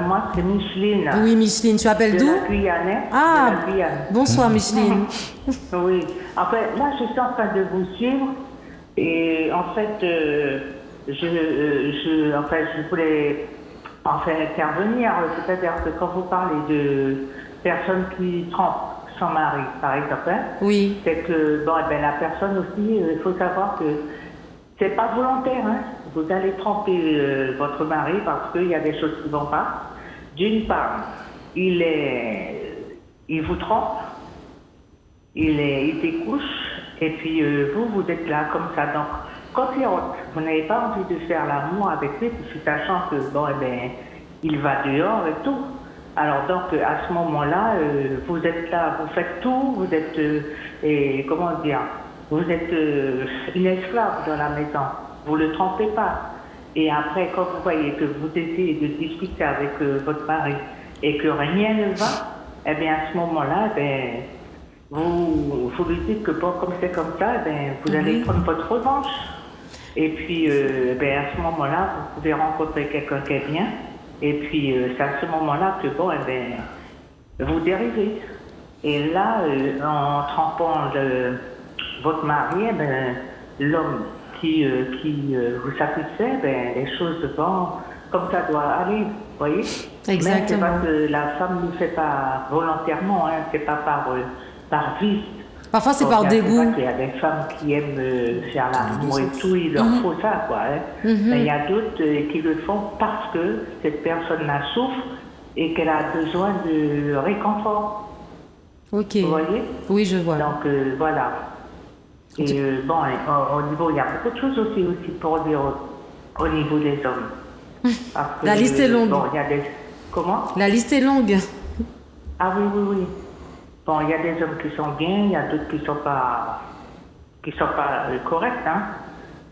moi, c'est Micheline. Oui, Micheline, tu appelles De d'où? la Guyane. Hein? Ah, De la Guyane. bonsoir, Micheline. Oui. En fait, là, je suis en train de vous suivre. Et en fait, je voulais intervenir. C'est-à-dire que quand vous parlez de personnes qui trompent son mari, par exemple, hein, Oui. c'est que, bon, eh ben, la personne aussi, il faut savoir que c'est pas volontaire, hein. Vous allez tromper votre mari parce qu'il y a des choses qui vont pas. D'une part, il vous trompe, il découche, et puis vous êtes là comme ça. Donc, quand vous n'avez pas envie de faire l'amour avec lui, sachant que bon, eh ben, il va dehors et tout. Alors donc à ce moment-là, vous êtes là, vous faites tout, vous êtes comment dire, vous êtes une esclave dans la maison. Vous le trompez pas. Et après, quand vous voyez que vous essayez de discuter avec votre mari et que rien ne va, eh bien à ce moment-là, eh bien, vous lui dites que bon, comme c'est comme ça, eh bien, vous allez prendre votre revanche. Et puis, ben, à ce moment-là, vous pouvez rencontrer quelqu'un qui est bien. Et puis, c'est à ce moment-là que, bon, eh ben, vous dérivez. Et là, en trompant votre mari, eh ben, l'homme qui vous satisfait, ben, les choses vont comme ça doit aller. Vous voyez? Exactement. Mais c'est pas que la femme ne le fait pas volontairement, hein, c'est pas par vice. Parfois, c'est par dégoût. Il y a des femmes qui aiment faire l'amour et tout, il leur faut ça, quoi. Hein. Mais il y a d'autres qui le font parce que cette personne-là souffre et qu'elle a besoin de réconfort. Ok. Vous voyez? Oui, je vois. Donc, voilà. Et bon, au niveau, il y a beaucoup de choses aussi pour dire au niveau des hommes. Parce que, La liste est longue. Bon, il y a des... Comment? La liste est longue. Ah oui, oui, oui. Bon, il y a des hommes qui sont bien, il y a d'autres qui sont pas corrects, hein.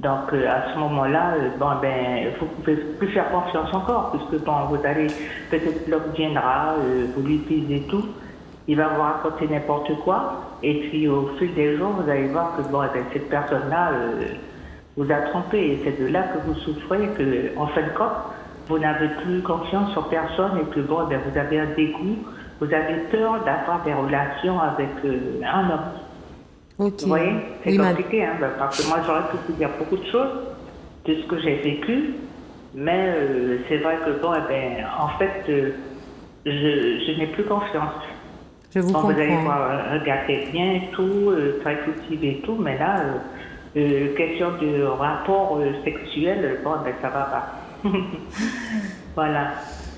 Donc, à ce moment-là, bon, ben, vous pouvez plus faire confiance encore, puisque bon, vous allez, peut-être l'homme viendra, vous lui dites tout, il va vous raconter n'importe quoi, et puis au fil des jours, vous allez voir que bon, ben, cette personne-là vous a trompé, et c'est de là que vous souffrez, que, en fin de compte, vous n'avez plus confiance en personne, et que bon, ben, vous avez un dégoût. Vous avez peur d'avoir des relations avec un homme. Ok. Vous voyez? C'est Oui, compliqué, hein, parce que moi, j'aurais pu vous dire beaucoup de choses de ce que j'ai vécu, mais c'est vrai que, bon, eh ben, en fait, je n'ai plus confiance. Je vous Bon, comprends. vous allez voir un gars qui est bien et tout, très cultivé et tout, mais là, question de rapport sexuel, bon, ben, ça va pas. Voilà.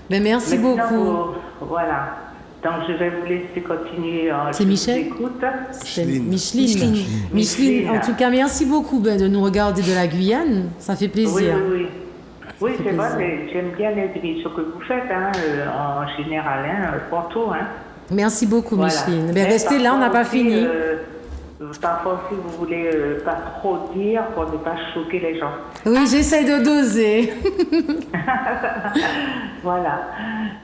Ben, merci Maintenant, beaucoup. voilà. Donc, je vais vous laisser continuer. C'est Michel? Écoute. C'est Micheline. Micheline, en tout cas, merci beaucoup de nous regarder de la Guyane. Ça fait Oui, plaisir. oui, oui. Oui, Ça fait c'est vrai, plaisir. mais j'aime bien les émissions que vous faites, hein, en général, hein, pour tout, hein. Merci beaucoup, Voilà. Micheline. Ben, Mais restez là, on n'a parfois pas aussi, fini. Parfois aussi, vous voulez pas trop dire pour ne pas choquer les gens. Oui, j'essaie de doser. Voilà.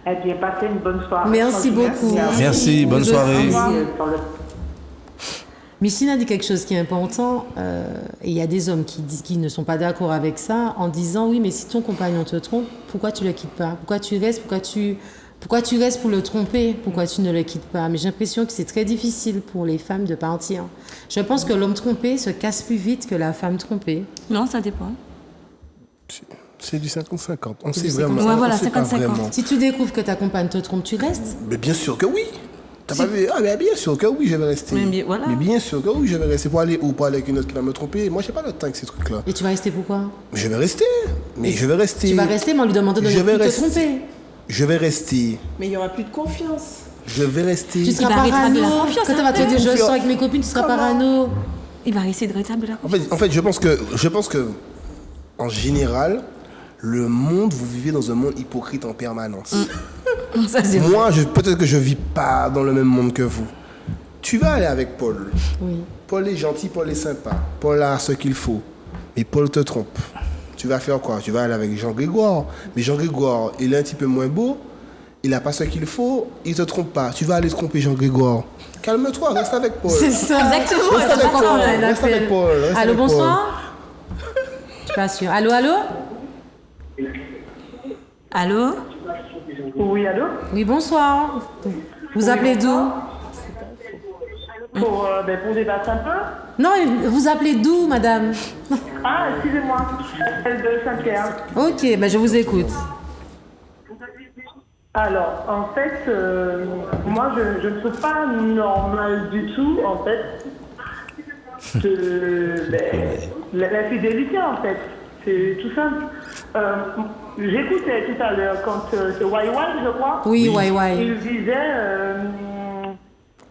Eh bien, passez une bonne soirée. Merci beaucoup. Merci, bonne Vous soirée. aussi. Sur le... Micheline a dit quelque chose qui est important. Et il y a des hommes qui ne sont pas d'accord avec ça en disant oui, mais si ton compagnon te trompe, pourquoi tu le quittes pas? Pourquoi tu restes? Pourquoi tu restes pour le tromper? Pourquoi tu ne le quittes pas? Mais j'ai l'impression que c'est très difficile pour les femmes de partir. Je pense que l'homme trompé se casse plus vite que la femme trompée. Non, ça dépend. C'est du 50-50. On sait du vraiment. 50-50. Ouais, voilà, on sait pas 50-50. vraiment. Si tu découvres que ta compagne te trompe, tu restes? Mais bien sûr que oui. T'as pas vu? Ah, mais bien sûr que oui, je vais rester. Voilà. Mais bien sûr que oui, je vais rester. Pour aller où? Pour aller avec une autre qui va me tromper. Moi, j'ai pas le temps avec ces trucs-là. Et tu vas rester pourquoi? Je vais rester. Mais je vais rester. Tu vas rester, mais on lui demande de Je ne vais plus te rester. tromper. Je vais rester. Mais il n'y aura plus de confiance. Je vais rester. Tu seras va rétablir parano. la confiance Quand tu vas te dire je Confiance. sors avec mes copines, tu seras parano. Il va essayer de rétablir la confiance. En fait, je pense que, en général, le monde, vous vivez dans un monde hypocrite en permanence. Ça, c'est vrai. Moi, peut-être que je vis pas dans le même monde que vous. Tu vas aller avec Paul. Oui. Paul est gentil, Paul est sympa. Paul a ce qu'il faut. Mais Paul te trompe. Tu vas faire quoi? Tu vas aller avec Jean-Grégoire. Mais Jean-Grégoire, il est un petit peu moins beau. Il n'a pas ce qu'il faut. Il te trompe pas. Tu vas aller tromper Jean-Grégoire. Calme-toi, reste avec Paul. C'est ça. Exactement. Reste avec Paul. on a un Reste appel. avec Paul. Reste Allô, avec Paul. bonsoir. Je suis pas sûre. Allô, allô? Allô? Oui, allô? Oui, bonsoir. Vous appelez d'où? Pour débattre un peu. Non, vous appelez d'où, madame? Ah, excusez-moi, celle de Saint-Pierre. Ok, ben je vous écoute. Alors, en fait, moi, je ne trouve pas normal du tout, en fait, de l'infidélité, en fait. C'est tout simple. J'écoutais tout à l'heure quand c'est YY, je crois. Oui, ouais. Il disait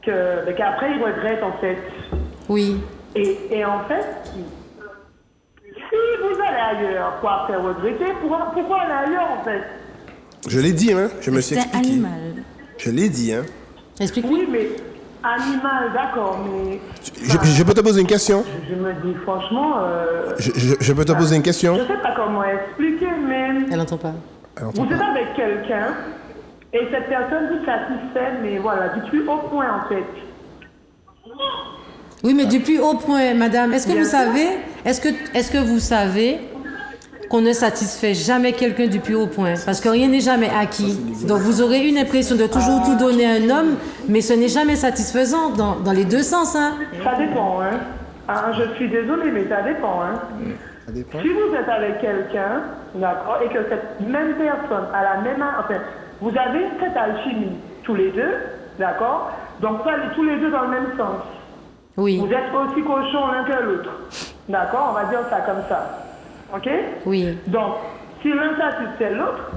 qu'après, il regrette, en fait. Oui. Et en fait, si vous allez ailleurs pour après regretter, pourquoi aller ailleurs, en fait? Je l'ai dit, hein. Je me suis C'est expliqué. animal. Je l'ai dit, hein. Explique-lui. Oui, mais animal, d'accord, mais... Je peux te poser une question? Je me dis, franchement... Je peux te poser une question? Je sais pas comment expliquer, mais... Elle n'entend pas. Vous êtes avec quelqu'un, et cette personne vous satisfait, mais voilà, du plus haut point, en fait. Oui, mais du plus haut point, madame, est-ce que Bien vous sûr. savez, est-ce que vous savez qu'on ne satisfait jamais quelqu'un du plus haut point? Parce que rien n'est jamais acquis. Donc vous aurez une impression de toujours tout donner à un homme, mais ce n'est jamais satisfaisant dans les deux sens, hein. Ça dépend, hein. Je suis désolée, mais ça dépend, hein. Ça dépend. Si vous êtes avec quelqu'un, d'accord, et que cette même personne a la même... Enfin, vous avez cette alchimie, tous les deux, d'accord? Donc vous allez tous les deux dans le même sens. Oui, Vous êtes aussi cochons l'un que l'autre. D'accord? On va dire ça comme ça. OK? oui. Donc, si l'un satisfait l'autre,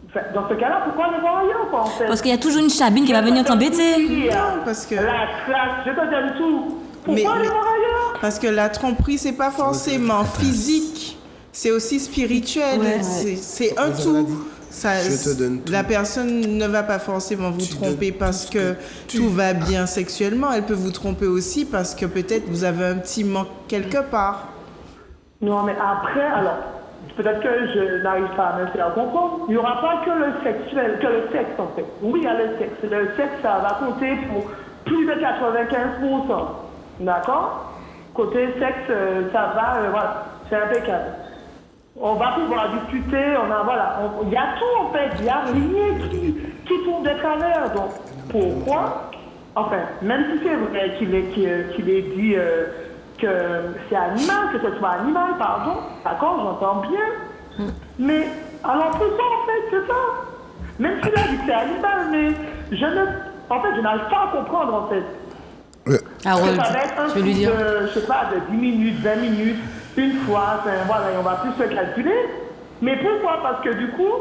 enfin, dans ce cas-là, pourquoi ne voir ailleurs, quoi, en fait? Parce qu'il y a toujours une chabine qui va venir t'embêter. Non, parce que- La classe, je te donne tout. Pourquoi Mais- aller voir ailleurs? Parce que la tromperie, c'est pas forcément physique, c'est aussi spirituel. Ouais. C'est un tout. Ça, Je te donne tout. la personne ne va pas forcément vous tromper parce que tout va bien sexuellement. Elle peut vous tromper aussi parce que peut-être vous avez un petit manque quelque part. Non, mais après, alors, peut-être que je n'arrive pas à me faire comprendre. Il n'y aura pas que le sexuel, que le sexe, en fait. Oui, il y a le sexe. Le sexe, ça va compter pour plus de 95%. D'accord? Côté sexe, ça va, voilà, c'est impeccable. On va pouvoir discuter, il y a tout en fait, il n'y a rien qui tourne de travers. Donc, pourquoi? Enfin, même si c'est vrai qu'il est dit que c'est animal, que ce soit animal, pardon, d'accord, j'entends bien. Mais, alors c'est ça en fait, c'est ça. Même s'il a dit que c'est animal, mais je n'arrive pas à comprendre en fait. Harold, Ça va être un je vais lui truc dire. de, je sais pas, de 10 minutes, 20 minutes, une fois, enfin, voilà, et on va plus se calculer. Mais pourquoi? Parce que du coup,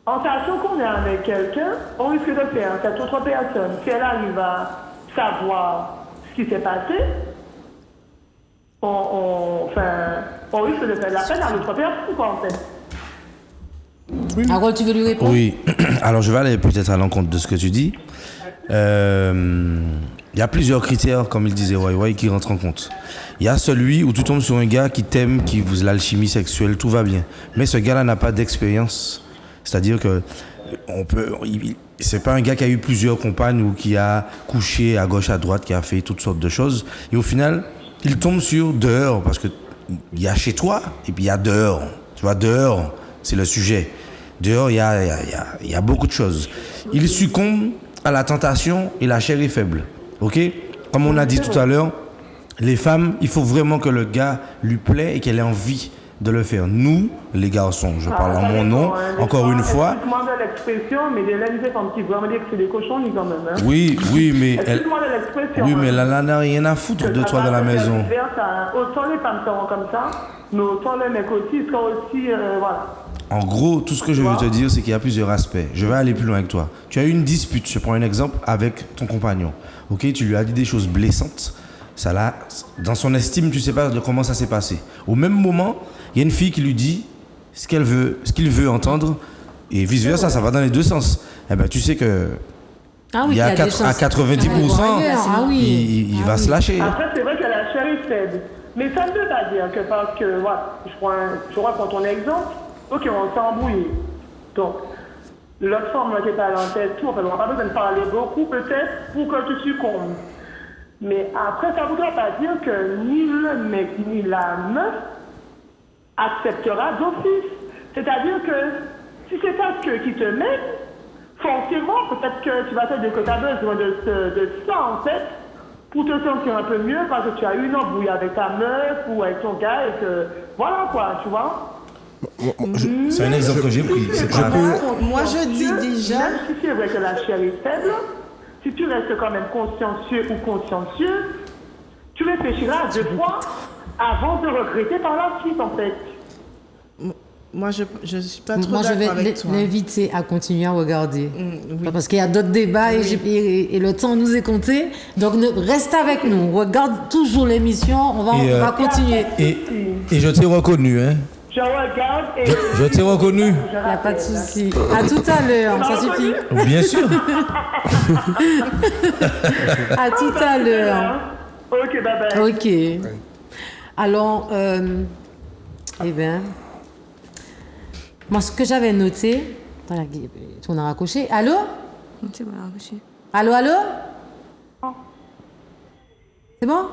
en sachant qu'on est avec quelqu'un, on risque de faire cette autre personne. Si elle arrive à savoir ce qui s'est passé, on risque de faire de la peine à l'autre personne, quoi, en fait. Harold, tu veux lui répondre? Oui, alors je vais aller peut-être à l'encontre de ce que tu dis. Il y a plusieurs critères, comme il disait YY, qui rentrent en compte. Il y a celui où tu tombes sur un gars qui t'aime, qui vous l'alchimie sexuelle, tout va bien. Mais ce gars-là n'a pas d'expérience. C'est-à-dire que c'est pas un gars qui a eu plusieurs compagnes ou qui a couché à gauche, à droite, qui a fait toutes sortes de choses. Et au final, il tombe sur dehors, parce que il y a chez toi et puis il y a dehors. Tu vois, dehors, c'est le sujet. Dehors, il y a beaucoup de choses. Il succombe à la tentation et la chair est faible. Ok? Comme on a dit tout à l'heure, les femmes, il faut vraiment que le gars lui plaît et qu'elle ait envie de le faire. Nous, les garçons, je parle en mon nom, encore une fois. Excuse-moi de l'expression, mais des laines, c'est un petit peu, on va dire que c'est des cochons, ni quand même. Hein. Oui, mais Excuse-moi de l'expression. oui, mais hein. elle n'a rien à foutre de toi dans la maison. Autant les femmes seront comme ça, mais autant les mecs aussi seront aussi, voilà. En gros, tout ce que je veux te dire, c'est qu'il y a plusieurs aspects. Je vais aller plus loin avec toi. Tu as eu une dispute, je prends un exemple, avec ton compagnon. Ok, tu lui as dit des choses blessantes. Ça là, dans son estime, tu sais pas de comment ça s'est passé. Au même moment, il y a une fille qui lui dit ce qu'il veut entendre, et vice versa, ça va dans les deux sens. Eh ben, tu sais que Ah oui, il y a des 90%, Ah oui. il va se lâcher. Après, c'est vrai que la chair est faible. Mais ça ne veut pas dire que parce que, voilà, je reprends ton exemple, ok, on s'est embrouillé. Donc, l'autre forme n'était pas à l'entête, tout, enfin, on n'a pas besoin de parler beaucoup, peut-être, pour que tu succombes. Mais après, ça ne voudra pas dire que ni le mec ni la meuf acceptera d'office. C'est-à-dire que si c'est pas ce qui te mène, forcément, peut-être que tu vas te dire que tu as besoin de ça, en fait, pour te sentir un peu mieux parce que tu as eu une embrouille avec ta meuf ou avec ton gars et que, voilà quoi, tu vois. C'est un exemple que j'ai pris. C'est pas... Moi, je dis déjà- Même si c'est vrai que la chair est faible, si tu restes quand même consciencieux ou consciencieuse, Tu réfléchiras 2 fois avant de regretter par la suite, en fait. Moi, je ne suis pas trop Moi, je vais d'accord avec toi. l'inviter à continuer à regarder. Oui. Parce qu'il y a d'autres débats et le temps nous est compté. Donc, reste avec nous. Regarde toujours l'émission. On va continuer. Et je t'ai reconnu, hein. Je regarde et... Je t'ai reconnu. Il n'y a pas de souci. À tout à l'heure. Ça suffit. Bien sûr. À tout à l'heure. Ok, bye bye. Ok. Alors, eh bien, moi, ce que j'avais noté, voilà, on a raccroché. Allô? C'est bon, raccroché. Allô, allô? C'est bon?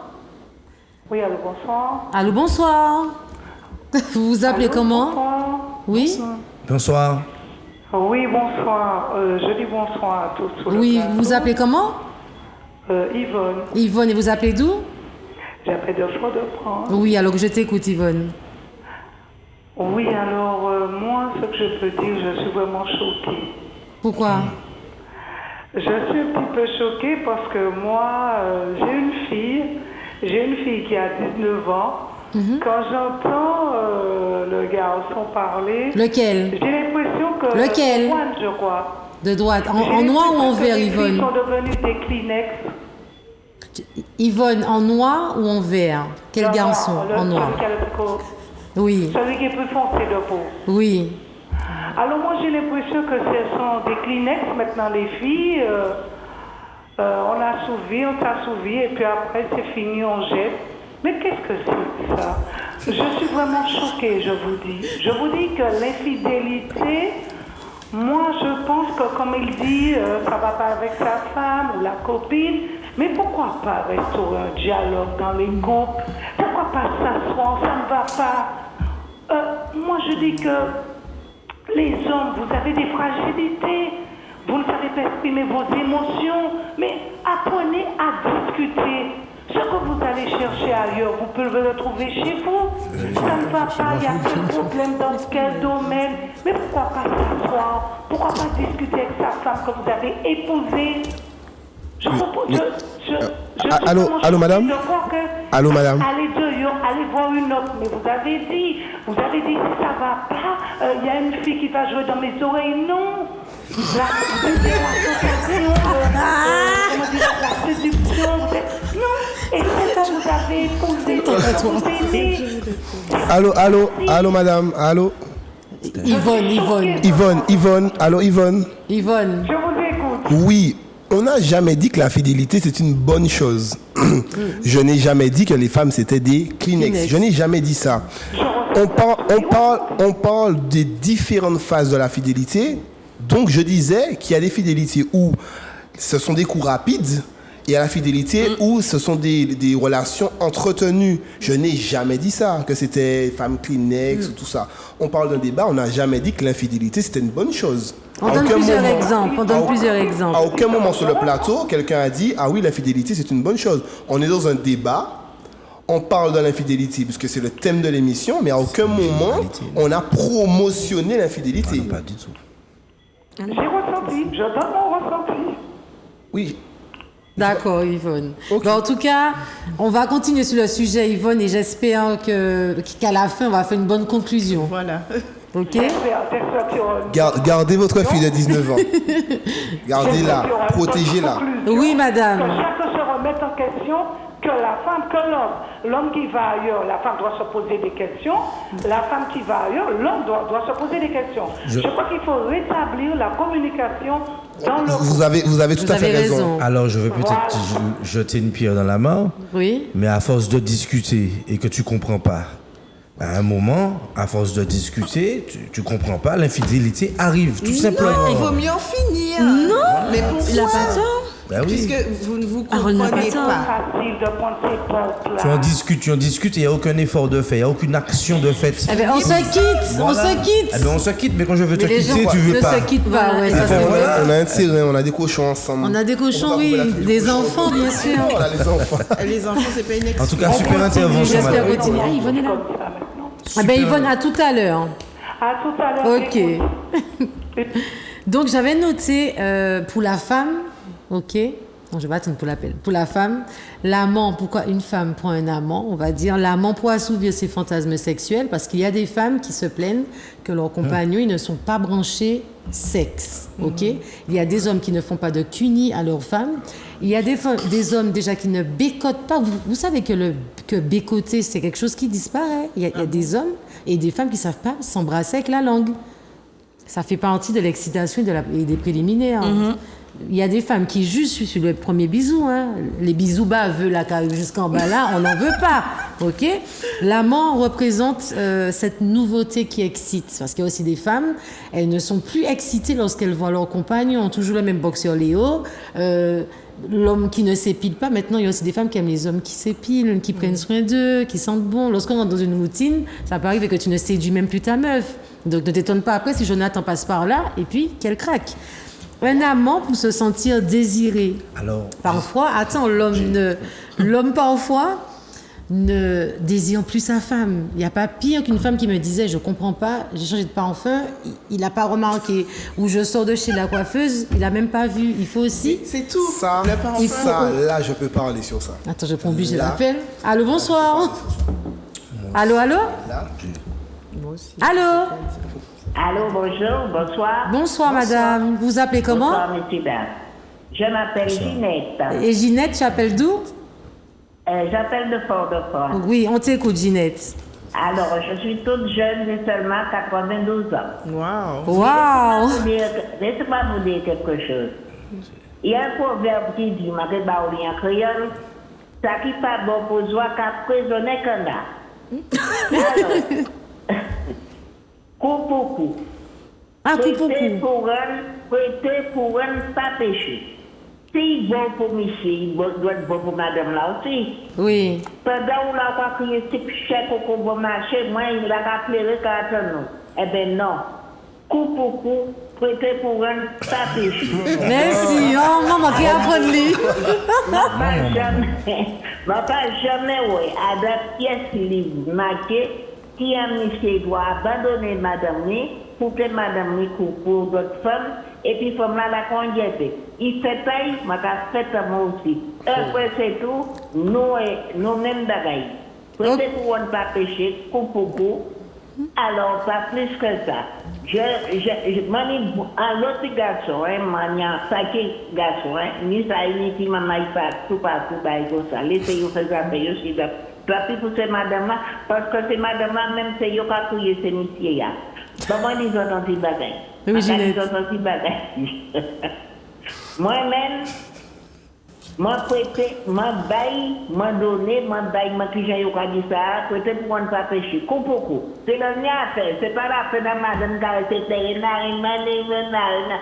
Oui, allô, bonsoir. Allô, bonsoir. Vous vous appelez comment? Bonsoir. Oui? Bonsoir. Oui, bonsoir. Je dis bonsoir à tous. Sur le Oui, plateau. vous vous appelez comment? Yvonne. Yvonne, et vous appelez d'où? J'appelle de Fort-de-France. Oui, alors je t'écoute, Yvonne. Oui, alors, moi, ce que je peux dire, je suis vraiment choquée. Pourquoi? Je suis un petit peu choquée parce que moi, j'ai une fille qui a 19 ans. Quand j'entends le garçon parler, Lequel? j'ai l'impression que... Lequel? Juan, je crois. De droite. J'ai En noir ou en l'impression que vert, les filles Yvonne? sont devenues des Kleenex. Yvonne, en noir ou en vert? Quel Non, garçon? le- En noir. Celui qui a le tricot. Oui, Celui qui est plus foncé de peau. oui. Alors moi j'ai l'impression que ce sont des Kleenex maintenant les filles. On a souvi, on t'a souvi et puis après c'est fini, on jette. Mais qu'est-ce que c'est ça? Je suis vraiment choquée, je vous dis. Je vous dis que l'infidélité, moi je pense que comme il dit, ça va pas avec sa femme ou la copine. Mais pourquoi pas restaurer un dialogue dans les couples? Pourquoi pas s'asseoir? Ça ne va pas. Moi je dis que les hommes, vous avez des fragilités, vous ne savez pas exprimer vos émotions, mais apprenez à discuter. Ce que vous allez chercher ailleurs, vous pouvez le trouver chez vous. Ça ne va pas, il y a quel problème dans quel domaine. Mais pourquoi pas s'asseoir? Pourquoi pas discuter avec sa femme que vous avez épousée? Allô, allô, madame? Allô, madame? Allez dehors, allez voir une autre. Mais vous avez dit si ça va pas, il y a une fille qui va jouer dans mes oreilles. Non. La séduction, la séduction. Non. Et c'est ça, vous avez épousé, vous aimez. Allô, madame? Allô? Yvonne, allô, Yvonne? Yvonne. Je vous écoute. Oui, on n'a jamais dit que la fidélité c'est une bonne chose. Je n'ai jamais dit que les femmes c'était des Kleenex. Je n'ai jamais dit ça. On parle des différentes phases de la fidélité. Donc je disais qu'il y a des fidélités où ce sont des coups rapides et à la fidélité où ce sont des relations entretenues. Je n'ai jamais dit ça, que c'était femme Kleenex ou tout ça. On parle d'un débat, on n'a jamais dit que l'infidélité c'était une bonne chose. On donne plusieurs exemples. À aucun moment sur le plateau, quelqu'un a dit « Ah oui, l'infidélité, c'est une bonne chose ». On est dans un débat, on parle de l'infidélité, puisque c'est le thème de l'émission, mais à aucun moment, on a promotionné l'infidélité. Non, pas du tout. J'ai ressenti, je donne mon ressenti. Oui. D'accord, Yvonne. Ok. Bon, en tout cas, on va continuer sur le sujet, Yvonne, et j'espère qu'à la fin, on va faire une bonne conclusion. Voilà. OK? Gardez votre fille de 19 ans. Gardez-la, protégez-la. Oui, madame. Que chacun se remette en question, que la femme, que l'homme. L'homme qui va ailleurs, la femme doit se poser des questions. La femme qui va ailleurs, l'homme doit se poser des questions. Je crois qu'il faut rétablir la communication dans le Vous avez tout à fait raison. Alors, je vais peut-être jeter une pierre dans la mare, Oui. mais à force de discuter et que tu comprends pas, à un moment, à force de discuter, tu comprends pas, l'infidélité arrive, tout simplement. Il vaut mieux en finir. Non. Mais pourquoi? Il a pas tort. Ben oui. Puisque vous ne vous Harold n'a pas comprenez tort. pas. facile de prendre ces portes-là. Tu en discutes et il n'y a aucun effort de fait, il n'y a aucune action de fait. Eh bien, on se quitte, on Voilà. se quitte. Eh ben, on se quitte, mais quand je veux te Mais les gens quitter, tu veux ne pas. se quittent pas, ouais, ça Enfin, c'est vrai. on a un terrain, on a des cochons ensemble. On a des cochons, On peut oui, pas couper la fille du des cochon. enfants, bien sûr. On a les enfants. Les enfants, c'est pas une En excuse. tout cas, super intervention, J'espère madame. continuer. Ah, Yvonne est là. Comme ça maintenant. Ah ben Yvonne, à tout à l'heure. À tout à l'heure. Ok. écoute. Donc j'avais noté pour la femme, ok, Non, je vais attendre pour la femme. L'amant, pourquoi une femme prend un amant? On va dire l'amant pour assouvir ses fantasmes sexuels, parce qu'il y a des femmes qui se plaignent que leurs compagnons ils ne sont pas branchés sexe. Ok? Il y a des hommes qui ne font pas de cuni à leurs femmes. Il y a des hommes déjà qui ne bécotent pas. Vous savez que bécoter, c'est quelque chose qui disparaît. Il y a des hommes et des femmes qui ne savent pas s'embrasser avec la langue. Ça fait partie de l'excitation et des préliminaires. Il y a des femmes qui juste sur le premier bisou, hein. Les bisous bas veulent la carrière jusqu'en bas là, on n'en veut pas, ok? L'amant représente cette nouveauté qui excite, parce qu'il y a aussi des femmes, elles ne sont plus excitées lorsqu'elles voient leur compagnon, toujours le même boxeur Léo, l'homme qui ne s'épile pas. Maintenant, il y a aussi des femmes qui aiment les hommes qui s'épilent, qui prennent soin d'eux, qui sentent bon. Lorsqu'on rentre dans une routine, ça peut arriver que tu ne séduis même plus ta meuf. Donc ne t'étonne pas après si Jonathan passe par là et puis qu'elle craque. Un amant pour se sentir désiré. Alors, parfois, l'homme parfois ne désire plus sa femme. Il n'y a pas pire qu'une femme qui me disait, je comprends pas, j'ai changé de parfum, il n'a pas remarqué. Ou je sors de chez la coiffeuse, il n'a même pas vu. Il faut aussi... C'est tout. Ça, Le parfum. ça, là, je peux parler sur ça. Attends, je prends obligé Là. l'appel. Allô, bonsoir. Allô, allô. Là, Moi aussi. Allô. Allô, bonjour, bonsoir. Bonsoir, madame. Vous vous appelez comment? Bonsoir, monsieur Dame. Je m'appelle Ginette. Et Ginette, tu appelles d'où? J'appelle de Fort-de-France. Oui, on t'écoute, Ginette. Alors, je suis toute jeune, j'ai seulement 92 ans. Wow. Waouh. Laissez-moi vous dire quelque chose. Il y a un proverbe qui dit, ma baouli en créole, ça qui pas bon pour joie qu'à prisonner qu'on a. Alors, coup pour coup. Un coup pour Prêter coup. pour un, pas péché. Si bon pour monsieur, il doit être bon pour madame là aussi. Oui. Pendant où on a crié type chèque au bon marché, moi, il a appelé le carton. Eh bien non. Coup pour coup, prêter pour un, pas péché. Merci. Oh, maman, qui apprend lui. Pas jamais, oui, à la pièce livre marquée, qui a monsieur doit abandonner madame ni, pour que madame ni coupe pour d'autres femmes, et puis femme là la conduite. Il fait taille, ma fait moi aussi. Après c'est tout, nous-mêmes bagaille. Peut-être pour ne pas pécher, coupe pour coup. Alors, pas plus que ça. Je m'en un autre garçon, un sacré garçon, ni ça, ni qui m'a maille partout, comme ça. Laissez-vous faire ça, je suis là. Pas pour ces madame-là, parce que ces madame-là, même c'est eux qui ont crié ces messieurs-là. Comment ils ont entendu bagaille? Oui, Ginette. Ils ont entendu bagaille. Moi-même, moi prêté, moi bail, moi donné, moi bail, moi qui j'ai eu qu'à dire ça, prêté pour ne pas pécher. Coup pour coup. C'est le mien à faire. C'est pas la peine de madame qui a été narine.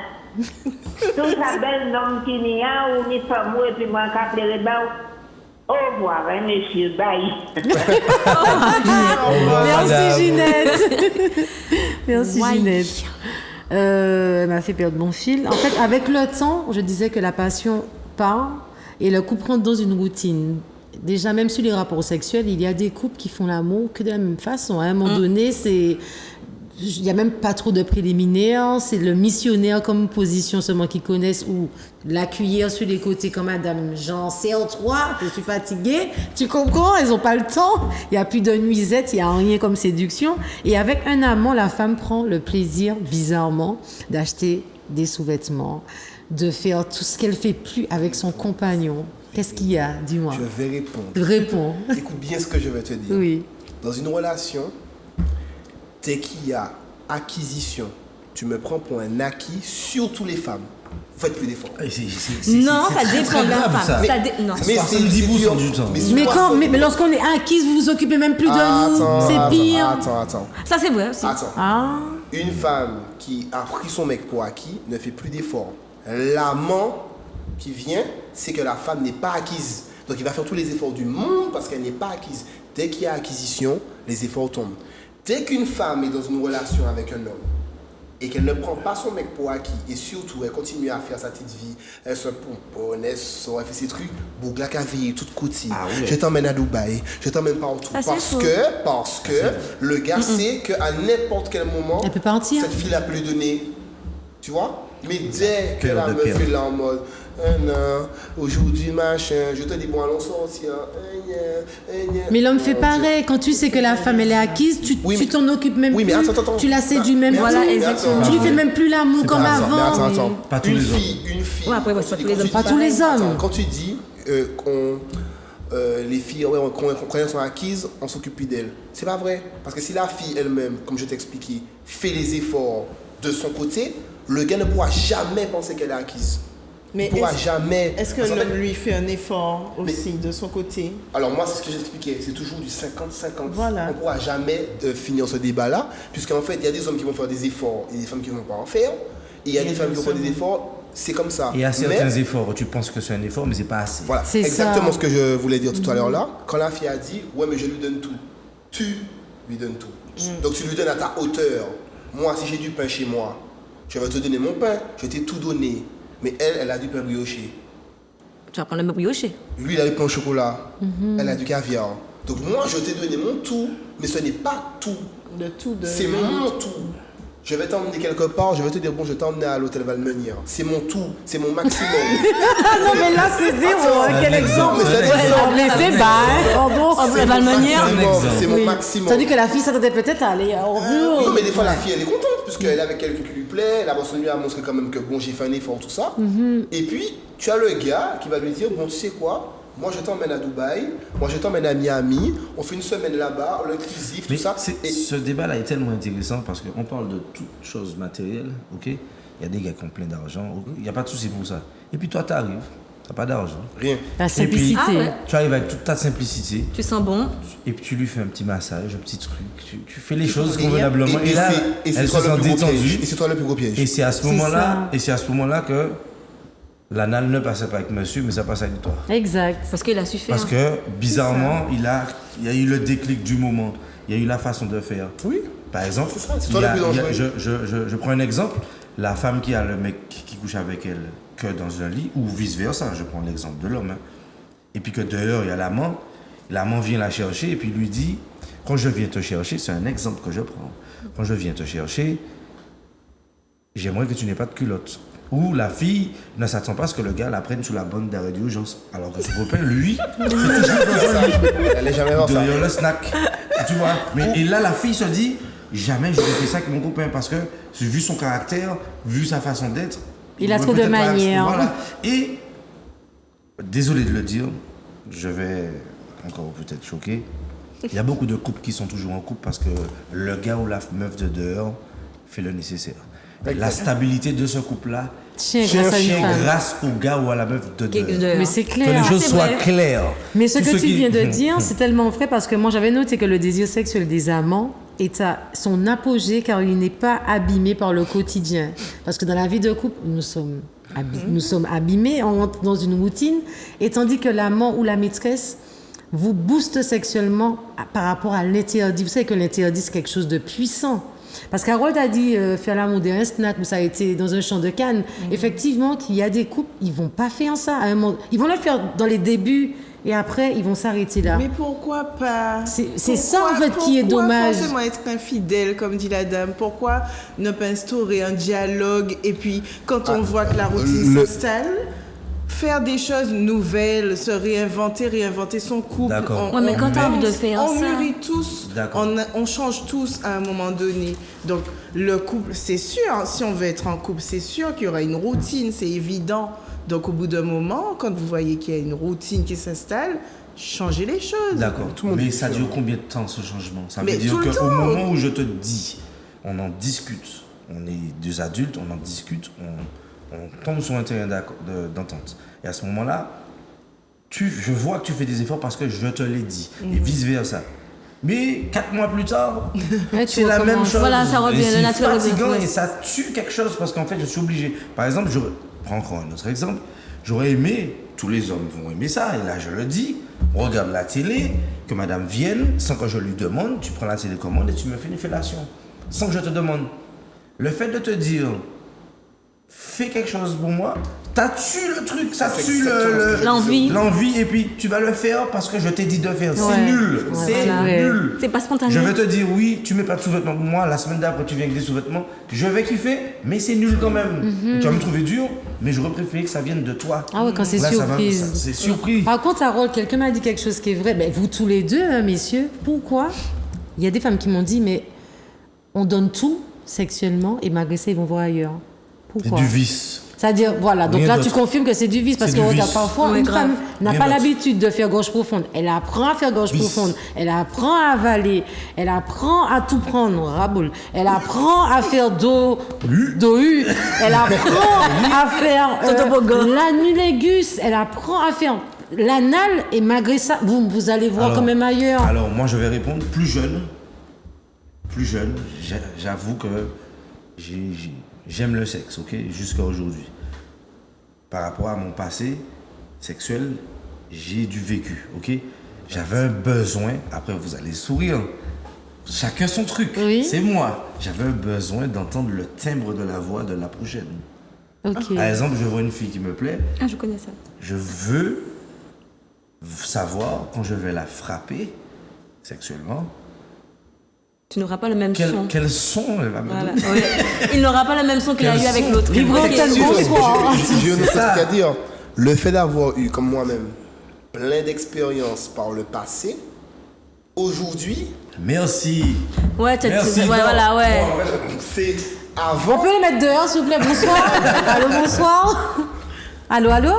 Tout ça belle nom qui n'y a, ou ni femme, et puis moi qui a pleuré, au revoir, hein, monsieur, bye. Merci, Ginette. Merci, Ginette. Elle m'a fait perdre mon fil. En fait, avec le temps, je disais que la passion part et le couple rentre dans une routine. Déjà, même sur les rapports sexuels, il y a des couples qui font l'amour que de la même façon. À un moment donné, il n'y a même pas trop de préliminaires. C'est le missionnaire comme position seulement qu'ils connaissent, ou la cuillère sur les côtés comme madame Jean, serre-toi, je suis fatiguée. Tu comprends? Ils n'ont pas le temps. Il n'y a plus de nuisette, il n'y a rien comme séduction. Et avec un amant, la femme prend le plaisir, bizarrement, d'acheter des sous-vêtements, de faire tout ce qu'elle fait plus avec son compagnon. Qu'est-ce qu'il y a? Dis-moi. je vais répondre. Réponds. Écoute bien ce que je vais te dire. Oui. Dans une relation, dès qu'il y a acquisition, tu me prends pour un acquis, surtout les femmes. Faites plus d'efforts. Non, ça dépend de la femme. Non. Mais c'est 10% du temps. Mais lorsqu'on est acquise, vous vous occupez même plus de nous. C'est pire. Attends. Ça, c'est vrai aussi. Attends. Ah. Une femme qui a pris son mec pour acquis ne fait plus d'efforts. L'amant qui vient, c'est que la femme n'est pas acquise. Donc il va faire tous les efforts du monde parce qu'elle n'est pas acquise. Dès qu'il y a acquisition, les efforts tombent. Dès qu'une femme est dans une relation avec un homme et qu'elle ne prend pas son mec pour acquis, et surtout elle continue à faire sa petite vie, elle se pomponne, elle fait ses trucs, bougla caville, toute coutille. Je t'emmène à Dubaï, je t'emmène partout. Ça, Parce que le gars sait qu'à n'importe quel moment, Elle peut partir. cette fille-là peut lui donner Tu vois? Mais dès que Cœur la de meuf pierre. est là en mode, non, aujourd'hui machin, je te dis bon allons sortir. Mais l'homme fait pareil. Quand tu sais que la femme elle est acquise, Oui, tu t'en occupes même oui, mais plus. attends. Tu la séduis même Mais plus. attends, Voilà, mais exactement. attends. Tu lui fais même plus l'amour comme Attends, mais avant. attends. Pas tous les hommes. Une fille. Ouais, après, quand c'est pas tu tous les dis- hommes. Pas tous les hommes. Attends, quand tu dis les filles, quand elles sont acquises, on s'occupe plus d'elles. C'est pas vrai. Parce que si la fille elle-même, comme je t'ai expliqué, fait les efforts de son côté, le gars ne pourra jamais penser qu'elle est acquise. Mais Il ne pourra jamais. est-ce que Parce qu'en l'homme fait- lui fait un effort aussi de son côté? Alors moi, c'est ce que j'expliquais, c'est toujours du 50-50. Voilà. On ne pourra jamais finir ce débat-là, puisqu'en fait, il y a des hommes qui vont faire des efforts et des femmes qui ne vont pas en faire. Et il y a des femmes qui vont faire des efforts, c'est comme ça. Et à certains Mais, efforts, tu penses que c'est un effort, mais c'est pas assez. voilà, C'est exactement ça. ce que je voulais dire tout à l'heure là. Quand la fille a dit, ouais, mais je lui donne tout. Tu lui donnes tout. Donc tu lui donnes à ta hauteur. Moi, si j'ai du pain chez moi, je vais te donner mon pain, je t'ai tout donné. Mais elle a du pain brioché. Tu vas prendre le brioché. Lui, il a du pain au chocolat. Elle a du caviar. Donc moi, je t'ai donné mon tout, mais ce n'est pas tout. De tout de C'est mon tout. Je vais t'emmener quelque part, je vais te dire, bon, je vais t'emmener à l'hôtel Valmenière. C'est mon tout, c'est mon maximum. Ah non, mais là, c'est zéro. Hein. Quel exemple. Mais c'est un Ouais, exemple. blessé, bah, hein. Pardon. Oh, la Valmenière. C'est mon Oui. maximum. Tandis que la fille s'attendait peut-être à aller au bureau. Non, mais des fois, la fille, elle est contente, puisqu'elle est avec quelqu'un qui lui plaît. La personne lui a montré quand même que, bon, j'ai fait un effort, tout ça. Et puis, tu as le gars qui va lui dire, bon, tu sais quoi, moi, je t'emmène à Dubaï, moi, je t'emmène à Miami, on fait une semaine là-bas, l'inclusif, tout Mais ça. Et ce débat-là est tellement intéressant parce qu'on parle de toutes choses matérielles, ok? Il y a des gars qui ont plein d'argent, il n'y a pas de souci pour ça. Et puis toi, tu arrives, tu n'as pas d'argent. rien. La simplicité. Ah ouais. Tu arrives avec toute ta simplicité Tu sens bon. et puis tu lui fais un petit massage, un petit truc. Tu fais les choses Et- convenablement. Et, là, et c'est elle se toi le sent plus gros piège. détendue. Et c'est toi le plus gros piège. Et c'est à ce C'est moment-là, ça. et c'est à ce moment-là que l'anal ne passait pas avec monsieur, mais ça passe avec toi. Exact. Parce qu'il a su faire. Parce que bizarrement, il y a eu le déclic du moment. Il y a eu la façon de faire. Oui. Par exemple, C'est ça, c'est toi le plus dangereux. je prends un exemple. La femme qui a le mec qui couche avec elle que dans un lit, ou vice-versa, je prends l'exemple de l'homme. Hein. Et puis que dehors, il y a l'amant vient la chercher et puis lui dit, quand je viens te chercher, c'est un exemple que je prends. Quand je viens te chercher, j'aimerais que tu n'aies pas de culotte. Ou la fille ne s'attend pas à ce que le gars la prenne sous la bande d'arrêt d'urgence. Alors que son copain, lui, Elle est jamais voir ça. derrière le snack. Tu vois. Et là, la fille se dit, jamais je vais faire ça avec mon copain parce que, vu son caractère, vu sa façon d'être, Il a va trop de peut-être pas manières. Voilà. Et, désolé de le dire, je vais encore peut-être choquer. Il y a beaucoup de couples qui sont toujours en couple parce que le gars ou la meuf de dehors fait le nécessaire. Et la stabilité de ce couple-là Chien grâce à une tient femme. grâce au gars ou à la meuf de dehors. Mais c'est Que clair. les choses c'est soient vrai. claires. Mais ce Tout que ce tu qui- viens de dire, c'est tellement vrai parce que moi j'avais noté que le désir sexuel des amants est à son apogée car il n'est pas abîmé par le quotidien. Parce que dans la vie de couple, nous sommes abîmés, on rentre dans une routine, et tandis que l'amant ou la maîtresse vous booste sexuellement par rapport à l'interdit. Vous savez que l'interdit, c'est quelque chose de puissant. Parce qu'Harold a dit faire l'amour d'un snack, mais ça a été dans un champ de canne. Effectivement, qu'il y a des couples, ils vont pas faire ça. À un moment. Ils vont le faire dans les débuts et après, ils vont s'arrêter là. Mais pourquoi pas? C'est ça, en fait, qui est dommage. Pourquoi forcément être infidèle, comme dit la dame? Pourquoi ne pas instaurer un dialogue et puis, quand on voit que la routine s'installe, faire des choses nouvelles, se réinventer son couple. D'accord. Ouais, mais quand t'as envie de faire on ça. mûrit tous, D'accord. on change tous à un moment donné. Donc, le couple, c'est sûr, si on veut être en couple, c'est sûr qu'il y aura une routine, c'est évident. Donc, au bout d'un moment, quand vous voyez qu'il y a une routine qui s'installe, changez les choses. D'accord. le monde Mais est ça différent. dure combien de temps ce changement? Ça Mais veut dire tout le qu'au temps. moment où je te dis, on en discute, on est deux adultes, on en discute, on tombe sur un terrain d'entente. Et à ce moment-là, je vois que tu fais des efforts parce que je te l'ai dit. Et vice-versa. Mais 4 mois plus tard, Ouais, tu c'est la même recommences. chose. Voilà, ça revient, Et le c'est naturel fatigant revient. et ça tue quelque chose parce qu'en fait, je suis obligé. Par exemple, je prends encore un autre exemple. J'aurais aimé, tous les hommes vont aimer ça, et là je le dis, on regarde la télé, que madame vienne, sans que je lui demande, tu prends la télécommande et tu me fais une fellation. Sans que je te demande. Le fait de te dire, fais quelque chose pour moi. Ça tue le truc, ça C'est tue L'envie. l'envie, et puis tu vas le faire parce que je t'ai dit de faire. C'est Ouais. nul, Ouais, c'est voilà. nul. C'est pas spontané. Je vais te dire oui, tu mets pas de sous-vêtements pour moi, la semaine d'après tu viens avec des sous-vêtements, je vais kiffer, mais c'est nul quand même. Tu vas me trouver dur, mais j'aurais préféré que ça vienne de toi. Ah ouais, quand c'est Là, surprise. c'est surpris. Par contre, Harold, quelqu'un m'a dit quelque chose qui est vrai. Ben, vous tous les deux, hein, messieurs, pourquoi il y a des femmes qui m'ont dit, mais on donne tout sexuellement et malgré ça, ils vont voir ailleurs. C'est Pourquoi du vice. C'est-à-dire, voilà, donc Rien là, tu d'autre. confirmes que c'est du vice parce C'est que du regarde, vice. parfois, Ouais, une grave. femme n'a Rien pas d'autre. l'habitude de faire gorge profonde. Elle apprend à faire gorge Vice. profonde. Elle apprend à avaler. Elle apprend à tout prendre, raboule. Elle apprend à faire dos U. Elle apprend à faire l'anulégus. Elle apprend à faire l'anal et malgré ça, vous allez voir quand même ailleurs. Alors, moi, je vais répondre plus jeune, j'avoue que j'aime le sexe, ok, jusqu'à aujourd'hui. Par rapport à mon passé sexuel, j'ai du vécu, ok. J'avais un besoin, après vous allez sourire, chacun son truc, Oui. c'est moi. J'avais un besoin d'entendre le timbre de la voix de la prochaine. Ok. Par exemple, je vois une fille qui me plaît, Ah, je connais ça. je veux savoir quand je vais la frapper sexuellement, Tu n'auras pas le même son. quel son elle va me Voilà. donner. Ouais. Il n'aura pas le même son qu'il a Quel eu avec son. l'autre. Libre Ok. antenne, J'ai bonsoir. j'ai une autre ça. chose à dire. Le fait d'avoir eu, comme moi-même, plein d'expériences par le passé, aujourd'hui, Merci. Ouais, Merci. ouais, voilà, ouais. c'est On avant. peut les mettre dehors, s'il vous plaît. Bonsoir. Allô, bonsoir. Allô, allô.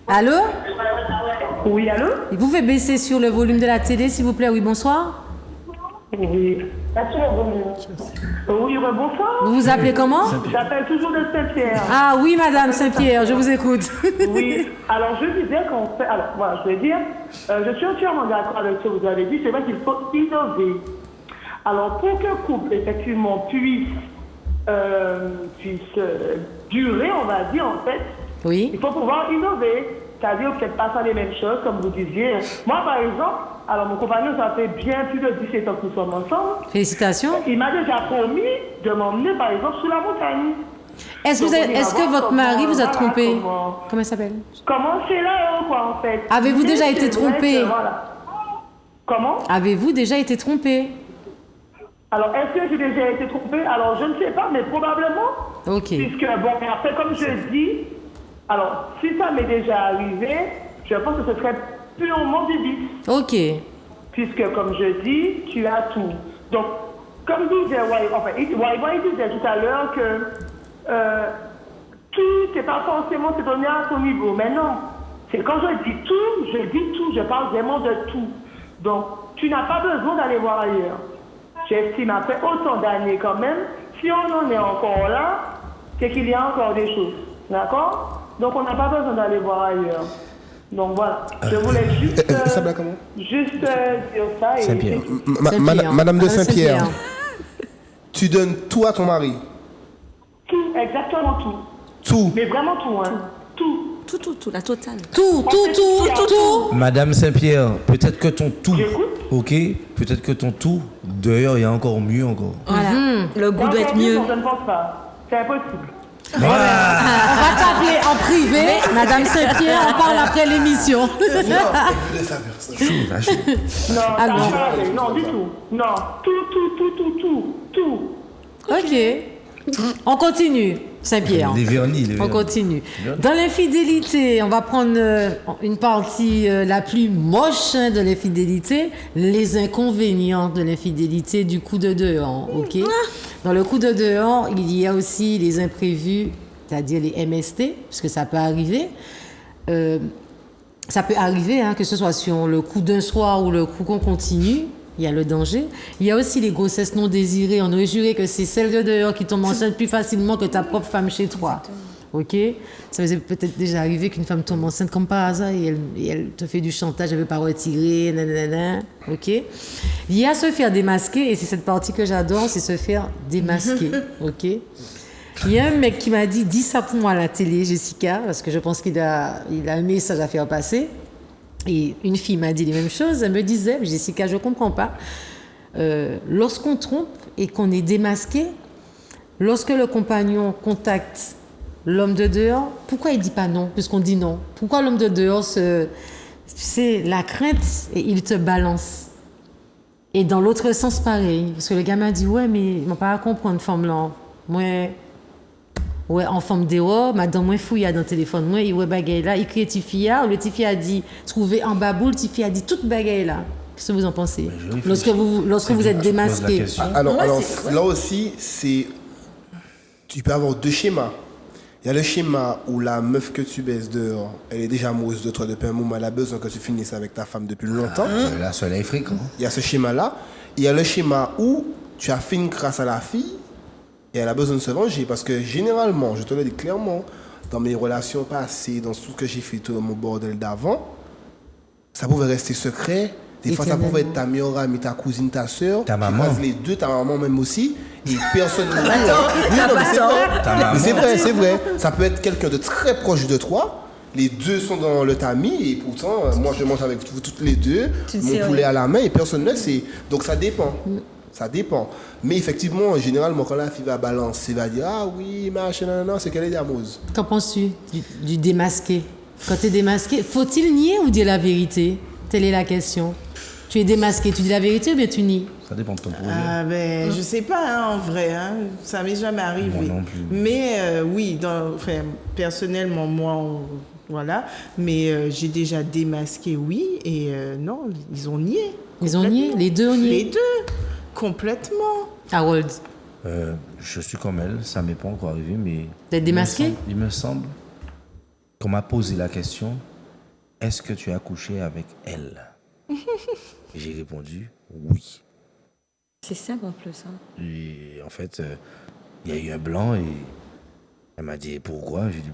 Allô. Oui, allô? Vous pouvez baisser sur le volume de la télé, s'il vous plaît. Oui, bonsoir. Oui. Oui, bonsoir. Vous vous appelez comment? J'appelle toujours de Saint-Pierre. Ah oui, Madame Saint-Pierre, je vous écoute. Oui, alors je disais qu'on fait. Alors, voilà, je vais dire, je suis entièrement d'accord avec ce que vous avez dit. C'est vrai qu'il faut innover. Alors, pour qu'un couple, effectivement, puisse durer, on va dire, en fait, Oui. il faut pouvoir innover. C'est-à-dire peut-être pas faire les mêmes choses, comme vous disiez. Moi, par exemple, alors mon compagnon, ça fait bien plus de 17 ans que nous sommes ensemble. Félicitations. Il m'a déjà promis de m'emmener, par exemple, sous la montagne. Est-ce Donc, on ira que voir votre mari vous a voilà, trompé? comment Comment il s'appelle? c'est là, quoi, en fait. Avez-vous Mais déjà été c'est vrai trompé? que, voilà. Comment? Avez-vous déjà été trompé? Alors, est-ce que j'ai déjà été trompée? Alors, je ne sais pas, mais probablement. Ok. Puisque, bon, mais après, comme je dis, alors, si ça m'est déjà arrivé, je pense que ce serait purement du vice. Ok. Puisque, comme je dis, tu as tout. Donc, comme disait il disait tout à l'heure que tout n'est pas forcément se donner à son niveau. Mais non, c'est quand je dis tout, je parle vraiment de tout. Donc, tu n'as pas besoin d'aller voir ailleurs. J'estime, après autant d'années quand même, si on en est encore là, c'est qu'il y a encore des choses. D'accord? Donc, on n'a pas besoin d'aller voir ailleurs. Donc, voilà. Je voulais juste, Ça s'appelle comment? juste dire ça. Et Saint-Pierre. Saint-Pierre. Madame de Madame Saint-Pierre, Saint-Pierre. tu donnes tout à ton mari. tout, exactement tout. Tout. Mais vraiment tout, hein. Tout. Tout, la totale. Tout. Madame Saint-Pierre, peut-être que ton tout, J'écoute. ok, peut-être que ton tout, d'ailleurs, il y a encore mieux encore. Voilà. Le goût doit être mieux. Non, je ne pense pas. C'est impossible. On va t'appeler en privé, Madame Saint-Pierre, on parle après l'émission. Chaud, là, chaud. Non, Alors. ça va aller. Non, du tout. Non. Tout. Ok. On continue, Saint-Pierre. Les vernis, les On vernis. continue. Dans l'infidélité, on va prendre une partie la plus moche de l'infidélité, les inconvénients de l'infidélité du coup de dehors. Ok. Dans le coup de dehors, il y a aussi les imprévus, c'est-à-dire les MST, puisque ça peut arriver. Ça peut arriver, hein, que ce soit sur le coup d'un soir ou le coup qu'on continue. Il y a le danger. Il y a aussi les grossesses non désirées. On aurait juré que c'est celle de dehors qui tombe enceinte plus facilement que ta propre femme chez toi. Ok? Ça vous est peut-être déjà arrivé qu'une femme tombe enceinte comme par hasard et elle te fait du chantage, elle veut pas retirer, nanana. Ok? Il y a se faire démasquer, et c'est cette partie que j'adore, c'est se faire démasquer. Ok? Il y a un mec qui m'a dit, dis ça pour moi à la télé, Jessica, parce que je pense qu'il a un message à faire passer. Et une fille m'a dit les mêmes choses. Elle me disait, Jessica, je ne comprends pas. lorsqu'on trompe et qu'on est démasqué, lorsque le compagnon contacte l'homme de dehors, pourquoi il dit pas non puisqu'on dit non? Pourquoi l'homme de dehors c'est la crainte et il te balance? Et dans l'autre sens, pareil. Parce que le gars m'a dit, ouais, mais ils m'ont pas compris une forme là. Moi, ouais, en forme dehors, madame, moi, fouilla dans le téléphone. Moi, il ouais, bagaille là, il crie Tifia. Le Tifia a dit, trouvé en baboule, Tifia a dit, toute bagaille là. Qu'est-ce que vous en pensez? Lorsque vous êtes démasqué. Alors, là aussi, tu peux avoir deux schémas. Il y a le schéma où la meuf que tu baises dehors, elle est déjà amoureuse de toi depuis un moment, elle a besoin que tu finisses avec ta femme depuis longtemps. Là, cela est fréquent. Il y a ce schéma-là. Il y a le schéma où tu as fait une crasse à la fille et elle a besoin de se venger. Parce que généralement, je te le dis clairement, dans mes relations passées, dans tout ce que j'ai fait, tout mon bordel d'avant, ça pouvait rester secret. Des fois, ça pouvait être ta meilleure amie, ta cousine, ta soeur. Ta maman. Les deux, ta maman même aussi. Et personne ne c'est vrai. Ça peut être quelqu'un de très proche de toi. Les deux sont dans le tamis et pourtant, moi je mange avec vous toutes les deux, mon poulet à la main et personne ne le sait. Donc ça dépend. Ça dépend. Mais effectivement, généralement, quand la fille va balancer, elle va dire ah oui, machin, non, c'est qu'elle est amoureuse. Qu'en penses-tu du démasqué? Quand tu es démasqué, faut-il nier ou dire la vérité? Telle est la question. Tu es démasqué, tu dis la vérité ou bien tu nies? Ça dépend de ton projet. Je sais pas, hein, en vrai. Hein, ça m'est jamais arrivé. Moi non plus. Mais oui, personnellement, moi, voilà. Mais j'ai déjà démasqué, oui. Et non, ils ont nié. Ils ont nié? Les deux ont nié? Les deux, complètement. Harold, Je suis comme elle, ça m'est pas encore arrivé, mais... d'être démasqué? Il me semble qu'on m'a posé la question, est-ce que tu as couché avec elle? Et j'ai répondu oui. C'est simple en plus. Hein. Et en fait, il y a eu un blanc et elle m'a dit pourquoi? J'ai dit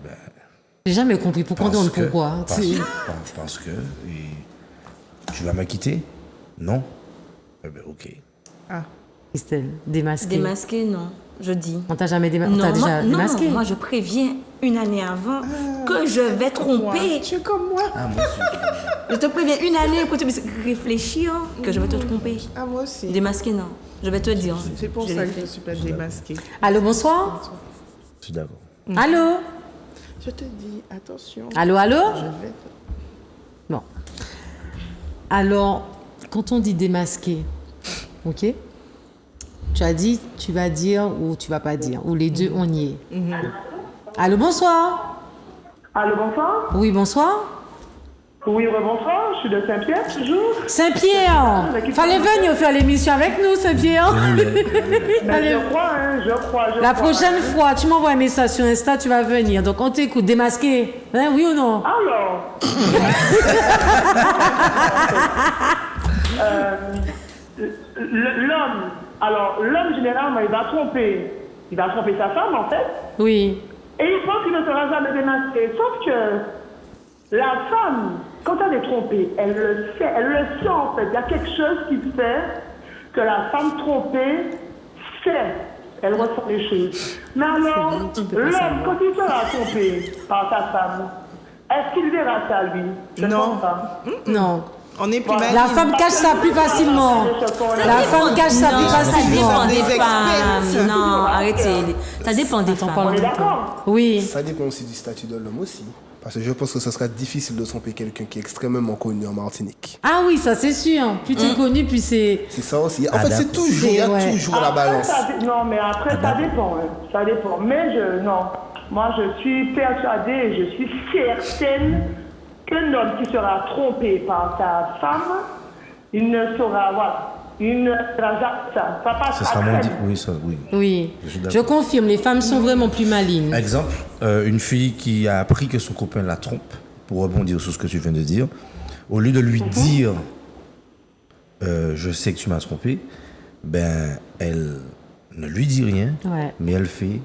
J'ai jamais compris. Pourquoi on demande pourquoi? Parce que tu vas me quitter? Non. Ok. Ah. Christelle, démasqué. Démasqué, non. Je dis. On t'a jamais démasqué? Non, On t'a déjà démasqué? moi je préviens une année avant que je vais tromper. Tu es comme moi. Ah, moi aussi. Je te préviens une année pour que tu puisses réfléchir que je vais te tromper. Ah, moi aussi. Démasqué, non. Je vais te dire. C'est pour ça que je ne suis pas démasquée. Allô, bonsoir? Je suis d'accord. Allô? Je te dis, attention. Allô? Je vais Bon. Alors, quand on dit démasqué, ok? Tu as dit, tu vas dire ou tu vas pas dire, ou les deux on y est. Allô, bonsoir? Allô, bonsoir. Oui, bonsoir? Oui, bonsoir. Je suis de Saint-Pierre, toujours. Saint-Pierre! Fallait venir faire l'émission avec nous, Saint-Pierre. Mais je crois. La prochaine fois, tu m'envoies un message sur Insta, tu vas venir. Donc, on t'écoute. Démasqué. Hein, oui ou non? Alors. L'homme, généralement, il va tromper sa femme, en fait. Oui. Et il pense qu'il ne sera jamais démasqué. Sauf que la femme, quand elle est trompée, elle le sait en fait. Il y a quelque chose qui fait que la femme trompée sait. Elle ressent les choses. Mais alors, l'homme, quand il sera trompé par sa femme, est-ce qu'il verra ça, lui? Je Non. pense pas. Non. On est plus La femme cache ça plus facilement. La femme cache ça plus Ça facilement. dépend des Des femmes. experts. Non, arrêtez. Ça dépend des Attends, femmes. parle. On est d'accord? Oui. Ça dépend aussi du statut de l'homme aussi. Parce que je pense que ce sera difficile de tromper quelqu'un qui est extrêmement connu en Martinique. Ah oui, ça c'est sûr. Plus t'es connu, plus c'est... C'est ça aussi. En fait, c'est toujours, il y a Ouais. toujours la balance. Non, mais après, ça dépend. Ça dépend. Mais non. Moi, je suis persuadée et je suis certaine qu'un homme qui sera trompé par sa femme, il ne saura, voilà, il ne sera jamais ça. Ça passe Ce sera après. mon dit. Oui, ça, oui. Oui. Je suis d'accord. Je confirme, les femmes sont vraiment plus malines. Exemple, une fille qui a appris que son copain la trompe, pour rebondir sur ce que tu viens de dire, au lieu de lui dire je sais que tu m'as trompé, ben elle ne lui dit rien, Ouais. mais elle fait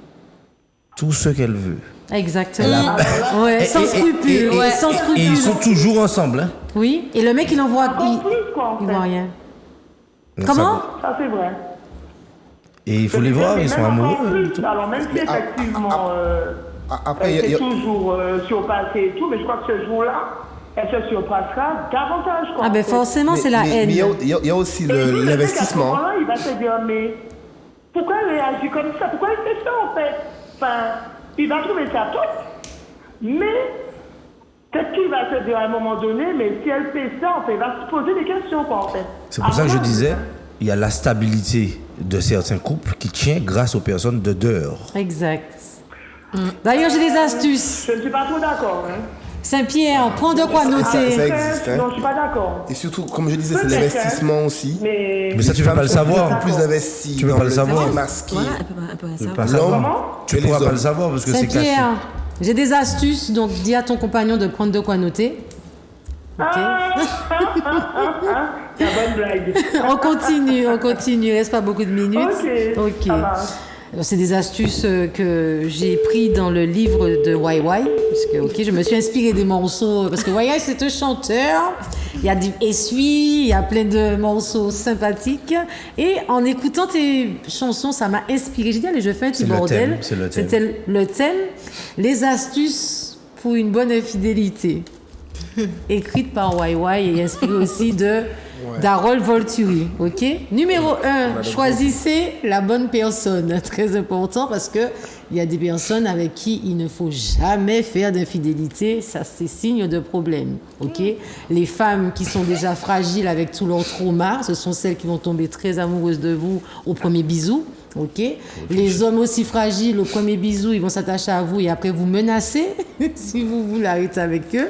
tout ce qu'elle veut. Exactement. Ouais, sans scrupules. et- Sans et scrupules. ils sont toujours ensemble. Hein. Oui. Et le mec, il envoie... En plus, quoi, en Il fait. voit rien. Donc Comment? Ça, c'est vrai. Et il faut les voir, ils sont Même encore amoureux. plus. Alors, même si effectivement, Après, il y c'est a- toujours surpassé et tout, mais je crois que ce jour-là, elle se surpassera davantage. Quoi, Ah ben forcément, c'est la haine. Mais il y a aussi Et lui, l'investissement. à ce moment-là, il va se dire, mais pourquoi elle réagit comme ça? Pourquoi elle fait ça, en fait? Enfin, il va trouver ça top, mais peut-être qu'il va se dire à un moment donné, mais si elle fait ça, en fait, il va se poser des questions, quoi, en fait. C'est pour ça que je disais, il y a la stabilité de certains couples qui tient grâce aux personnes de dehors. Exact. D'ailleurs, j'ai des astuces. Je ne suis pas trop d'accord, hein. Saint-Pierre, prends de quoi Ça noter. existe, hein. Non, je ne suis pas d'accord. Et surtout, comme je disais, c'est Peut-être, l'investissement aussi. Mais Mais ça, tu ne peux pas le savoir. Beaucoup plus investi. Tu peux pas le savoir. Masqué. Voilà, elle peut Tu peux savoir. pas savoir. L'homme, Tu et ne pourras les pas le hommes. savoir parce que c'est caché. Saint-Pierre, j'ai des astuces, donc dis à ton compagnon de prendre de quoi noter. Ok. C'est la bonne blague. On continue, il reste pas beaucoup de minutes. Ok, ça marche. C'est des astuces que j'ai pris dans le livre de YY, parce que ok, je me suis inspirée des morceaux, parce que YY c'est un chanteur, il y a du essuie, il y a plein de morceaux sympathiques, et en écoutant tes chansons, ça m'a inspirée. J'ai dit allez, je fais un petit C'est le bordel. thème, c'est le thème. C'était le thème, les astuces pour une bonne infidélité, écrite par YY et inspirée aussi de d'Harold Volturi, ok? Numéro 1, choisissez la bonne personne. Très important parce que il y a des personnes avec qui il ne faut jamais faire d'infidélité. Ça, c'est signe de problème, ok? Les femmes qui sont déjà fragiles avec tout leur trauma, ce sont celles qui vont tomber très amoureuses de vous au premier bisou. Ok. Les hommes aussi fragiles, au premier bisou, ils vont s'attacher à vous et après vous menacer si vous voulez arrêter avec eux.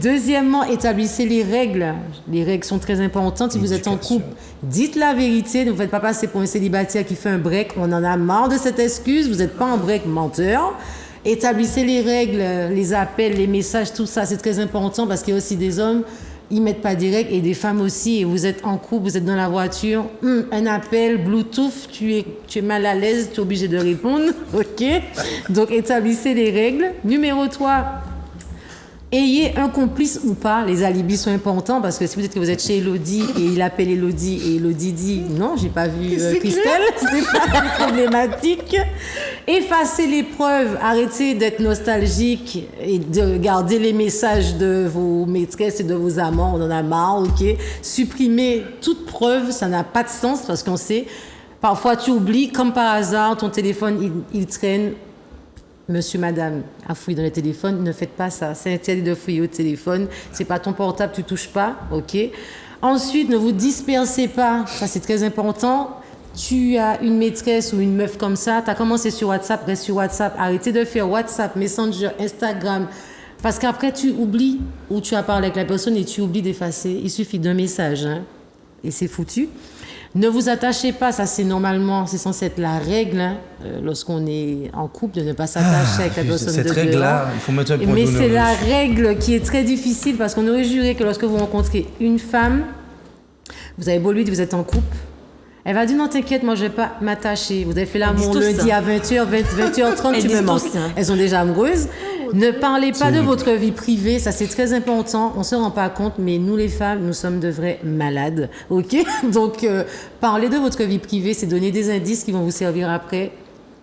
Deuxièmement, établissez les règles. Les règles sont très importantes. Si vous êtes en couple, dites la vérité. Ne vous faites pas passer pour un célibataire qui fait un break. On en a marre de cette excuse. Vous n'êtes pas en break menteur. Établissez les règles, les appels, les messages, tout ça. C'est très important parce qu'il y a aussi des hommes. Ils mettent pas direct et des femmes aussi. Et vous êtes en couple, vous êtes dans la voiture, un appel, Bluetooth, tu es mal à l'aise, tu es obligé de répondre. Ok. Donc établissez les règles. Numéro 3, ayez un complice ou pas. Les alibis sont importants parce que si vous dites que vous êtes chez Elodie et il appelle Elodie et Elodie dit non, j'ai pas vu Christelle, c'est pas problématique. Effacez les preuves, arrêtez d'être nostalgique et de garder les messages de vos maîtresses et de vos amants, on en a marre, ok. Supprimez toute preuve, ça n'a pas de sens parce qu'on sait, parfois tu oublies, comme par hasard, ton téléphone il traîne. Monsieur, madame, à fouiller dans le téléphone, ne faites pas ça. C'est interdit de fouiller au téléphone. C'est pas ton portable, tu touches pas, ok. Ensuite, ne vous dispersez pas. Ça, c'est très important. Tu as une maîtresse ou une meuf comme ça, tu as commencé sur WhatsApp, reste sur WhatsApp. Arrêtez de faire WhatsApp, Messenger, Instagram. Parce qu'après, tu oublies où tu as parlé avec la personne et tu oublies d'effacer. Il suffit d'un message, hein, et c'est foutu. Ne vous attachez pas, ça c'est normalement, c'est censé être la règle, hein, lorsqu'on est en couple, de ne pas s'attacher avec la personne de Cette dehors. règle-là, il faut mettre un point Mais d'honneur c'est la dessus. règle qui est très difficile parce qu'on aurait juré que lorsque vous rencontrez une femme, vous avez beau lui dire que vous êtes en couple, elle va dire non t'inquiète, moi je vais pas m'attacher. Vous avez fait l'amour disent tous lundi ça. à 20h30, Elles tu me disent manques. tous ça. Elles sont déjà amoureuses. Ne parlez pas de votre vie privée, ça c'est très important. On se rend pas compte, mais nous les femmes, nous sommes de vrais malades, ok? Donc parler de votre vie privée, c'est donner des indices qui vont vous servir après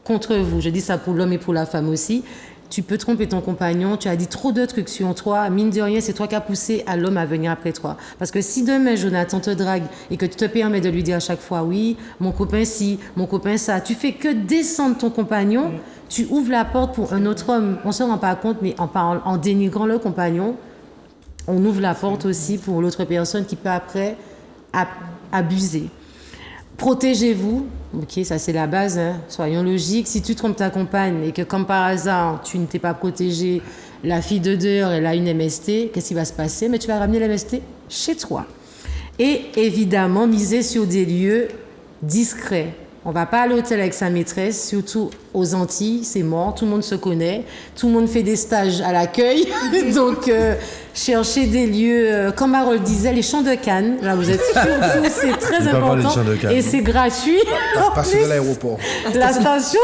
contre vous. Je dis ça pour l'homme et pour la femme aussi. Tu peux tromper ton compagnon, tu as dit trop de trucs sur toi, mine de rien, c'est toi qui as poussé à l'homme à venir après toi. Parce que si demain, Jonathan te drague et que tu te permets de lui dire à chaque fois, oui, mon copain ci, mon copain ça, tu fais que descendre ton compagnon, tu ouvres la porte pour un autre homme. On ne se rend pas compte, mais en dénigrant le compagnon, on ouvre la porte aussi pour l'autre personne qui peut après abuser. Protégez-vous, ok, ça c'est la base, hein. Soyons logiques. Si tu trompes ta compagne et que comme par hasard tu ne t'es pas protégé, la fille de dehors elle a une MST, qu'est-ce qui va se passer? Mais tu vas ramener la MST chez toi. Et évidemment, miser sur des lieux discrets. On va pas à l'hôtel avec sa maîtresse, surtout aux Antilles, c'est mort, tout le monde se connaît, tout le monde fait des stages à l'accueil, donc cherchez des lieux, comme Harold disait, les champs de Cannes, là vous êtes surtout, c'est très On peut pas parler des important, champs de Cannes. et c'est gratuit. Passer de l'aéroport. La station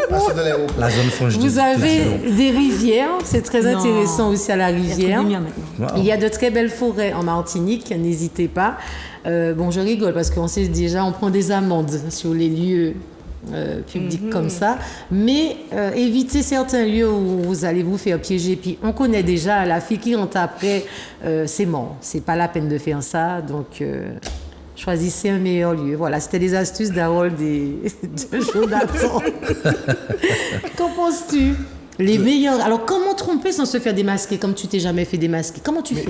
Passer de l'aéroport. La zone franche Vous avez des rivières, c'est très Non. intéressant aussi à la Il y a trop de rivière. lumière maintenant. Il y a de très belles forêts en Martinique, n'hésitez pas. Bon, je rigole parce qu'on sait déjà, on prend des amendes sur les lieux public comme ça. Mais évitez certains lieux où vous allez vous faire piéger. Puis on connaît déjà la fille qui rentre après, c'est mort. C'est pas la peine de faire ça. Donc choisissez un meilleur lieu. Voilà, c'était les astuces d'Harold et de Jonathan. Qu'en penses-tu? Les meilleurs. Alors, comment tromper sans se faire démasquer comme tu t'es jamais fait démasquer? Comment tu fais?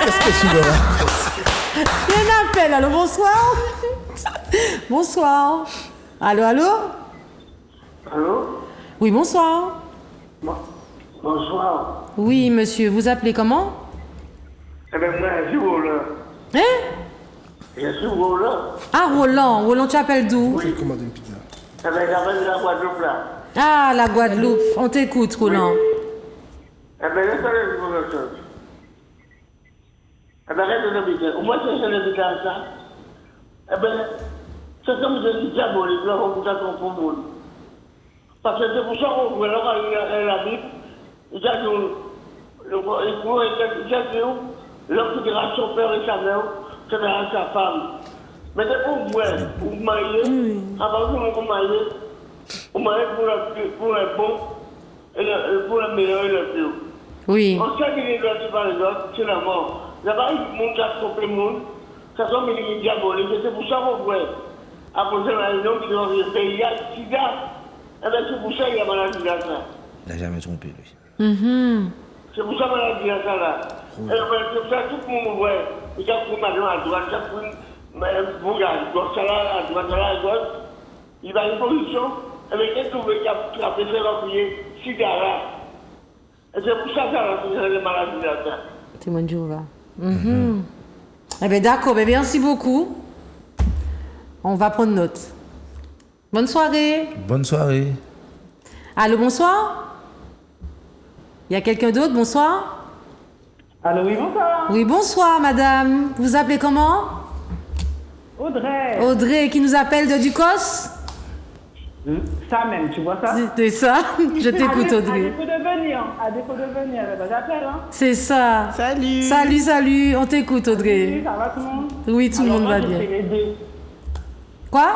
Qu'est-ce que tu veux là? Il y a un appel. Allô, bonsoir. Bonsoir. Allô, allô? Allô? Oui, bonsoir. Bonsoir. Oui, monsieur. Vous appelez comment? Eh bien, moi, je suis Roland. Hein? Je suis Roland. Ah, Roland. Roland, tu appelles d'où? Je commande une pizza. Eh bien, j'appelle de la Guadeloupe, là. Ah, la Guadeloupe. On t'écoute, Roland. Eh bien, laissez-le pour quelque chose. Eh bien, arrête de l'habiter. Au moins, c'est l'habiter à ça. Eh bien, c'est comme je dis diabolique, là, on vous attend pour le monde. Parce que c'est pour ça qu'on voit là, il a Bible, il a dit, l'homme qui dira son père et sa mère, c'est vers sa femme. Mais c'est pour vous marier, avant que vous mariez, vous mariez pour le bon, et pour le meilleur et le pire. Oui. On sait qu'il est gratuit par les autres, c'est la mort. Là-bas, il monte à tromper le monde, ça sont des diaboliques, et c'est pour ça qu'on voit. À poser la réunion qui doit dire, il y a le sida, et bien c'est pour ça qu'il y a maladie là, ça. Il n'a jamais trompé, lui. C'est pour ça qu'on a dit ça là. Et c'est pour ça que tout le monde voit. Il y a pour maintenant à droite, il y a pour à gauche, ça là, à droite, ça là, à gauche. Il va à une position, et bien qu'est-ce que vous voulez qu'il a fait replier sida là. Et c'est pour ça que ça a des maladies là, ça. Témoin de Jéhovah. Eh bien, d'accord. Ben, merci beaucoup. On va prendre note. Bonne soirée. Bonne soirée. Allô, bonsoir. Il y a quelqu'un d'autre? Bonsoir. Allô, oui, bonsoir. Oui, bonsoir, madame. Vous appelez comment? Audrey. Audrey, qui nous appelle de Ducos? Ça même, tu vois ça? C'est ça. Je t'écoute, À Audrey. défaut de venir, j'appelle, hein. C'est ça. Salut. Salut, salut. On t'écoute, Audrey. Oui, ça va tout le monde? Oui, tout le monde va Alors, moi, bien. j'ai fait les deux. Quoi?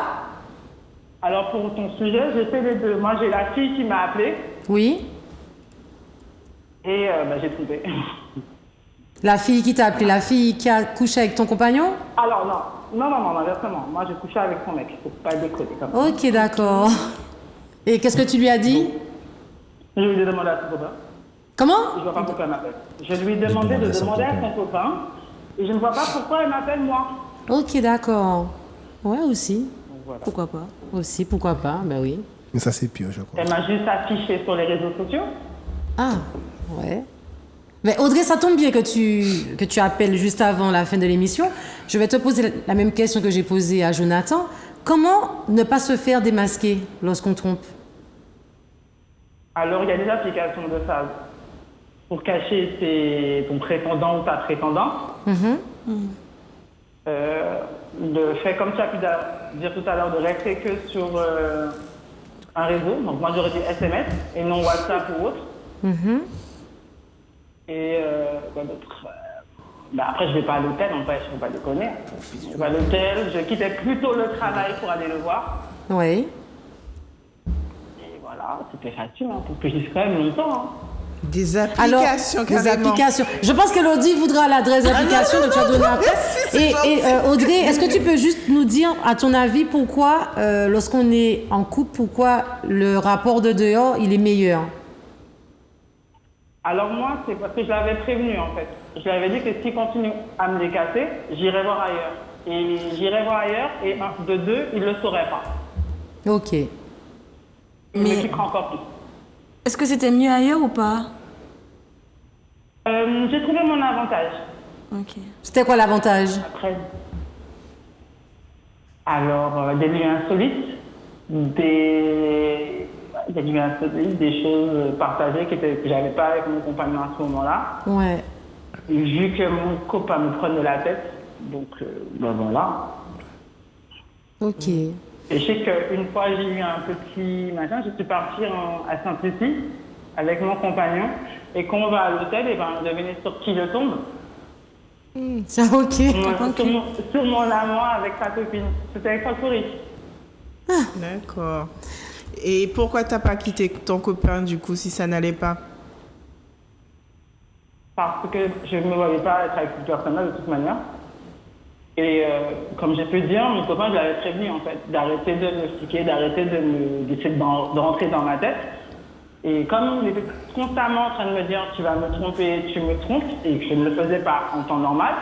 Alors, pour ton sujet, j'ai fait les deux. Moi, j'ai la fille qui m'a appelé Oui. et j'ai trompé. La fille qui t'a appelé, la fille qui a couché avec ton compagnon? Alors, non, inversement. Moi, j'ai couché avec son mec. Faut pas décoder comme ça. Ok, d'accord. Et qu'est-ce que tu lui as dit? Je lui ai demandé à son copain. Comment? Je ne vois pas pourquoi elle m'appelle. Je lui ai demandé de demander à son copain et je ne vois pas pourquoi elle m'appelle moi. Ok, d'accord. Ouais, aussi. Voilà. Pourquoi pas? Aussi, pourquoi pas? Ben oui. Mais ça, c'est pire, je crois. Elle m'a juste affiché sur les réseaux sociaux. Ah, ouais. Mais Audrey, ça tombe bien que tu appelles juste avant la fin de l'émission. Je vais te poser la même question que j'ai posée à Jonathan. Comment ne pas se faire démasquer lorsqu'on trompe? Alors, il y a des applications de ça pour cacher ton prétendant ou ta prétendante. Le fait, comme tu as pu dire tout à l'heure, de rester que sur un réseau. Donc, moi, j'aurais dit SMS et non WhatsApp ou autre. Et quoi d'autre? Après, je vais pas à l'hôtel, en fait, je ne vais pas déconner. Je vais à l'hôtel, je quittais plutôt le travail pour aller le voir. Oui. Et voilà, c'était facile, hein, pour que j'y sois quand même longtemps. Hein. Des Alors, applications, des carrément. applications. Je pense que Lodi voudra l'adresse d'application que tu as donnée après. Et Audrey, est-ce que tu peux juste nous dire, à ton avis, pourquoi, lorsqu'on est en couple, pourquoi le rapport de dehors, il est meilleur? Alors moi, c'est parce que je l'avais prévenu, en fait. Je lui avais dit que s'il continue à me les casser, j'irai voir ailleurs. Et j'irai voir ailleurs, et de deux, il ne le saurait pas. Ok. Il me quittera encore plus. Est-ce que c'était mieux ailleurs ou pas? J'ai trouvé mon avantage. Ok. C'était quoi l'avantage? Après. Alors, des lieux insolites, des choses partagées que j'avais pas avec mon compagnon à ce moment-là. Ouais. Et vu que mon copain me prenait la tête, donc voilà. Ok. Et je sais qu'une fois j'ai eu un petit machin, je suis partie à Saint-Lucie avec mon compagnon, et quand on va à l'hôtel, et devinez sur qui je tombe? Ça, ok. Sur mon amant avec sa copine. C'était extraordinaire. D'accord. Et pourquoi t'as pas quitté ton copain du coup si ça n'allait pas? Parce que je ne me voyais pas être avec cette personne-là de toute manière. Et comme j'ai pu dire, mon copain, je l'avais prévenu en fait, d'arrêter de m'expliquer, d'essayer de rentrer dans ma tête. Et comme il était constamment en train de me dire tu vas me tromper, tu me trompes, et que je ne le faisais pas en temps normal,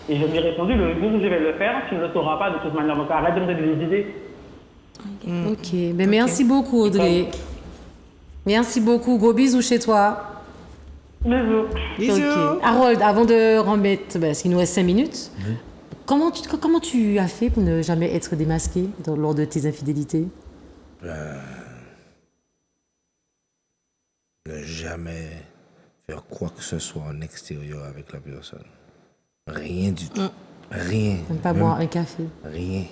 et je lui ai répondu le jour où je vais le faire, tu ne le sauras pas de toute manière. Donc arrête de me donner des idées. Ok. Ben, merci beaucoup, Audrey. Merci beaucoup. Gros bisous chez toi. Bisous. Bisous. Ok. Harold, avant de remettre, parce qu'il nous reste 5 minutes, comment tu as fait pour ne jamais être démasqué lors de tes infidélités? Ne jamais faire quoi que ce soit en extérieur avec la personne. Rien du tout. Rien. Même pas boire un café. Rien.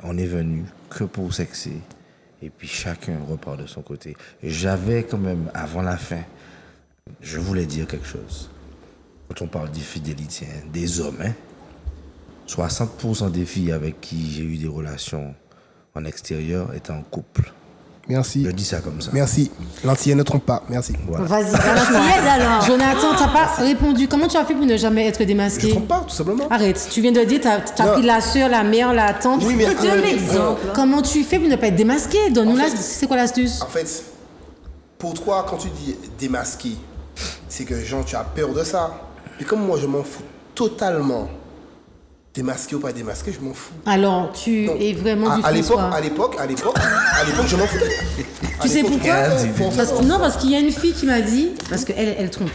On est venu que pour sexer. Et puis chacun repart de son côté. J'avais quand même, avant la fin, je voulais dire quelque chose. Quand on parle d'infidélité, des hommes, 60% des filles avec qui j'ai eu des relations en extérieur étaient en couple. Merci. Je dis ça comme ça. Merci. L'antillais ne trompe pas. Merci. Voilà. Vas-y, alors. Jonathan, t'as pas répondu. Comment tu as fait pour ne jamais être démasqué? Je trompe pas, tout simplement. Arrête, tu viens de dire, t'as pris la sœur, la mère, la tante. Oui, mais Donne l'exemple. Comment tu fais pour ne pas être démasqué? Donne-nous c'est quoi l'astuce? En fait, pour toi, quand tu dis démasqué, c'est que genre tu as peur de ça. Et comme moi, je m'en fous totalement. Démasqué ou pas démasqué, je m'en fous. Alors, tu es vraiment du à l'époque, François. à l'époque, je m'en foutais. Tu sais pourquoi? Non, parce qu'il y a une fille qui m'a dit, parce qu'elle elle trompe,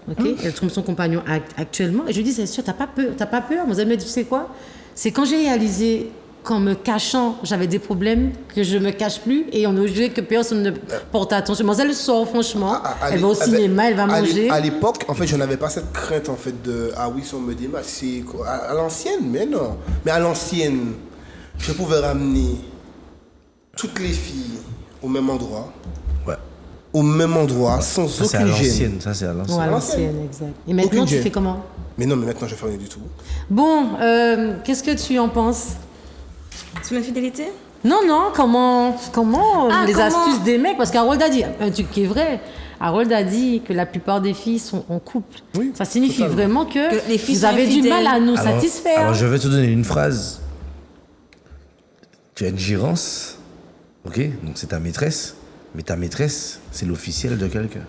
ok? Elle trompe son compagnon actuellement. Et je lui dis, c'est sûr, t'as pas peur? Vous avez me dit, tu sais quoi? C'est quand j'ai réalisé qu'en me cachant, j'avais des problèmes, que je me cache plus, et on osait que personne ne porte attention. Mais elle sort, franchement, elle va au cinéma, elle va manger. À l'époque, en fait, je n'avais pas cette crainte, en fait, de « Ah oui, si on me démasque, c'est quoi ?» À l'ancienne, mais non. Mais à l'ancienne, je pouvais ramener toutes les filles au même endroit. Ouais. Au même endroit, sans Ça, aucune c'est à gêne. l'ancienne. Ça, c'est à l'ancienne. Ouais, à l'ancienne, exact. Et maintenant, Aucune tu gêne. fais comment? Mais non, mais maintenant, je fais rien du tout. Bon, qu'est-ce que tu en penses? Sur l'infidélité? Non, comment Ah, les comment astuces des mecs, parce qu'Harold a dit, un truc qui est vrai, Harold a dit que la plupart des filles sont en couple. Oui, ça signifie totalement. vraiment que les filles vous sont avez du infidèles. mal à nous satisfaire. Alors, je vais te donner une phrase. Tu as une gérance, ok? Donc, c'est ta maîtresse. Mais ta maîtresse, c'est l'officiel de quelqu'un.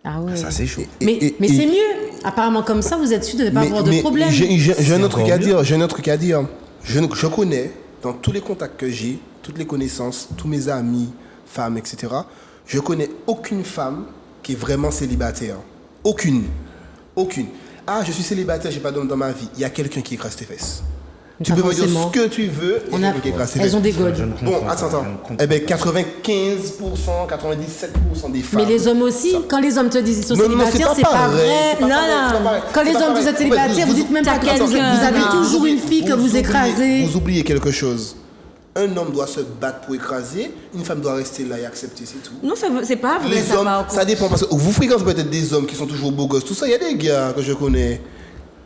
Ah ouais. Ça, c'est chaud. Mais c'est mieux. Apparemment, comme ça, vous êtes sûr de ne pas avoir de problème. J'ai un autre truc encore à mieux. dire. J'ai un autre truc à dire. Je connais, dans tous les contacts que j'ai, toutes les connaissances, tous mes amis, femmes, etc., je connais aucune femme qui est vraiment célibataire. Aucune. Ah, je suis célibataire, j'ai pas d'homme dans ma vie. Il y a quelqu'un qui écrase tes fesses. Tu peux me dire ce que tu veux, il y a quelqu'un qui écrase tes fesses. Elles ont des godes. Bon, attends. Eh bien, 95%, 97% des femmes. Mais les hommes aussi, quand les hommes te disent qu'ils sont célibataires, c'est pas vrai. Quand les hommes vous êtes célibataires, vous dites même pas que vous avez toujours une fille que vous écrasez. Vous oubliez quelque chose. Un homme doit se battre pour écraser, une femme doit rester là et accepter, c'est tout. Non, c'est pas vrai, Les ça hommes, par contre. ça dépend, parce que vous fréquentez peut-être des hommes qui sont toujours beaux gosses, tout ça, il y a des gars que je connais.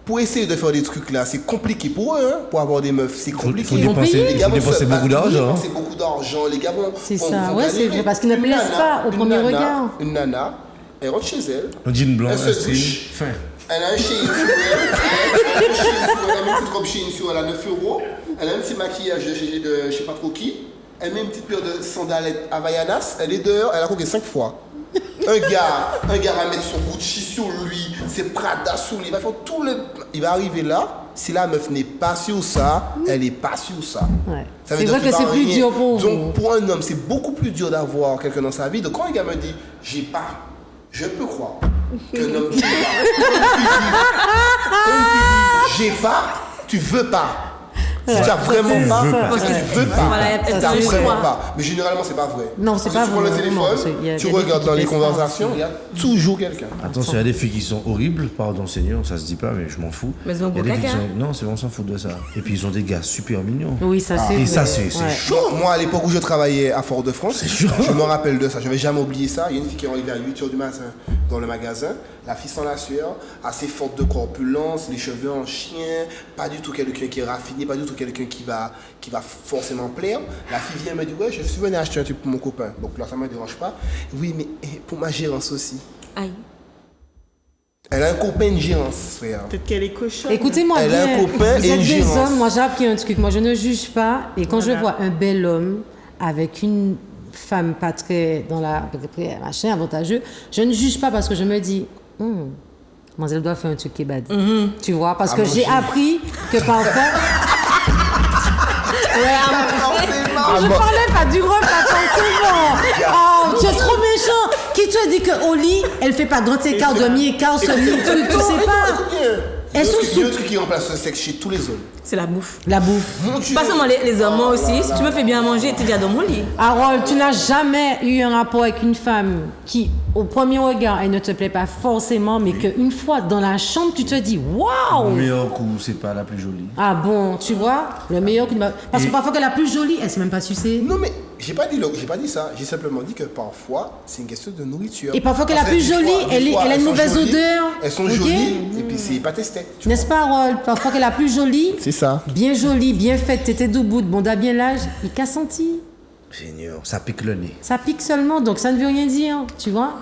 Pour essayer de faire des trucs là, c'est compliqué pour eux, hein, pour avoir des meufs, c'est compliqué. Ils vont payer. Les gars vont se dépenser beaucoup battre, d'argent, ils vont dépenser beaucoup d'argent, les gars vont. C'est vont- ça, vont ouais, c'est galérer. vrai, parce qu'ils ne Une plaisent nana- pas au une premier nana- regard. Une nana, elle rentre chez elle, Un jean blanc, elle un se string. douche, Fin. elle a un Shein sur elle, elle a une petite robe Shein sur elle à 9 €, elle a un petit maquillage de je sais pas trop qui, elle met une petite paire de sandalettes Havaianas, elle est dehors, elle a coqué 5 fois. Un gars va mettre son Gucci sur lui, ses Prada sur lui, il va faire tout le... Il va arriver là, si la meuf n'est pas sur ça, elle n'est pas sur ça. Ouais. Ça veut C'est dire vrai qu'il que va c'est plus rien. dur pour vous. Donc pour un homme, c'est beaucoup plus dur d'avoir quelqu'un dans sa vie. Donc quand un gars me dit, j'ai pas, je peux croire qu'un homme dit j'ai pas, tu veux pas. Si tu n'as vraiment pas, parce que tu veux pas. Voilà, Tu elle n'as fait le vraiment choix. pas. Mais généralement, c'est pas vrai. Non, c'est Parce pas que tu prends vrai. le téléphone, Non, il y a tu des regardes filles dans qui les laissent pas conversations, il y a toujours quelqu'un. Attention, il y a des filles qui sont horribles, pardon Seigneur, ça se dit pas, mais je m'en fous. Mais elles ont Il y a beau des filles caca. qui sont- Non, c'est on s'en fout de ça. Et puis ils ont des gars super mignons. Oui, ça c'est Et vrai. ça, c'est Ouais. chaud. Moi, à l'époque où je travaillais à Fort-de-France, chaud. je me rappelle de ça. Je vais jamais oublier ça. Il y a une fille qui est arrivée à 8 h du matin. dans le magasin, la fille sans la sueur, assez forte de corpulence, les cheveux en chien, pas du tout quelqu'un qui est raffiné, pas du tout quelqu'un qui va forcément plaire. La fille vient me dire, ouais, je suis venu acheter un truc pour mon copain. Donc là, ça ne me dérange pas. Oui, mais pour ma gérance aussi. Aïe. Elle a un copain de gérance, frère. Peut-être qu'elle est cochonne. Écoutez-moi Elle bien, a un copain vous et êtes une des gérance. hommes, moi j'ai appris un truc, moi je ne juge pas, et quand Voilà. je vois un bel homme avec une femme pas très dans la machin avantageux, je ne juge pas parce que je me dis, moi elle doit faire un truc qui est bad. Tu vois, parce À que j'ai manger. appris que parfois. Je bon. parlais pas du repas, forcément. Oh, tu es trop méchant. Qui te dit qu'au lit, elle fait pas grand écart, demi-écart, semi-truc, tu sais pas. Elles sont Il y a un truc qui remplace le sexe chez tous les hommes. C'est la bouffe. La bouffe. Mon Dieu. Pas seulement les hommes, moi aussi. Si tu me fais bien manger, tu es déjà dans mon lit. Harold, tu n'as jamais eu un rapport avec une femme qui, au premier regard, elle ne te plaît pas forcément, mais qu'une fois dans la chambre, tu te dis Le waouh! meilleur coup, c'est pas la plus jolie. Ah bon, tu vois, le meilleur coup de parce que parfois que la plus jolie, elle sait même pas sucer. Non, mais j'ai pas dit ça. J'ai simplement dit que parfois, c'est une question de nourriture. Et parfois que Parce la plus des jolie, fois- des elle fois, a une elles sont mauvaise jolies, odeur. Elles sont Ok. jolies, et puis c'est pas testé. N'est-ce pas, Harold? Parfois que la plus jolie, C'est ça. bien jolie, bien faite, t'étais debout, bon, t'as bien l'âge, il qu'a senti. Seigneur, ça pique le nez. Ça pique seulement, donc ça ne veut rien dire, tu vois?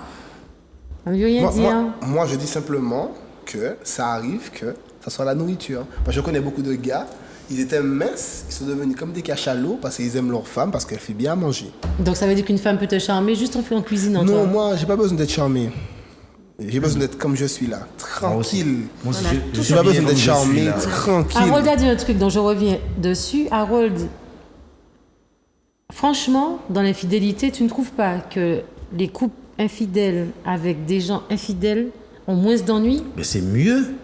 Ça ne veut rien dire. Moi, je dis simplement que ça arrive que ça soit la nourriture. Moi, je connais beaucoup de gars, ils étaient minces, ils sont devenus comme des cachalots parce qu'ils aiment leur femme, parce qu'elle fait bien à manger. Donc ça veut dire qu'une femme peut te charmer juste en cuisinant, toi. Non, moi, j'ai pas besoin d'être charmé. J'ai besoin d'être comme je suis là, tranquille. Moi aussi, je J'ai pas besoin d'être suis charmé, là. tranquille. Harold a dit un truc dont je reviens dessus. Harold, franchement, dans l'infidélité, tu ne trouves pas que les couples infidèles avec des gens infidèles ont moins d'ennuis? Mais c'est mieux.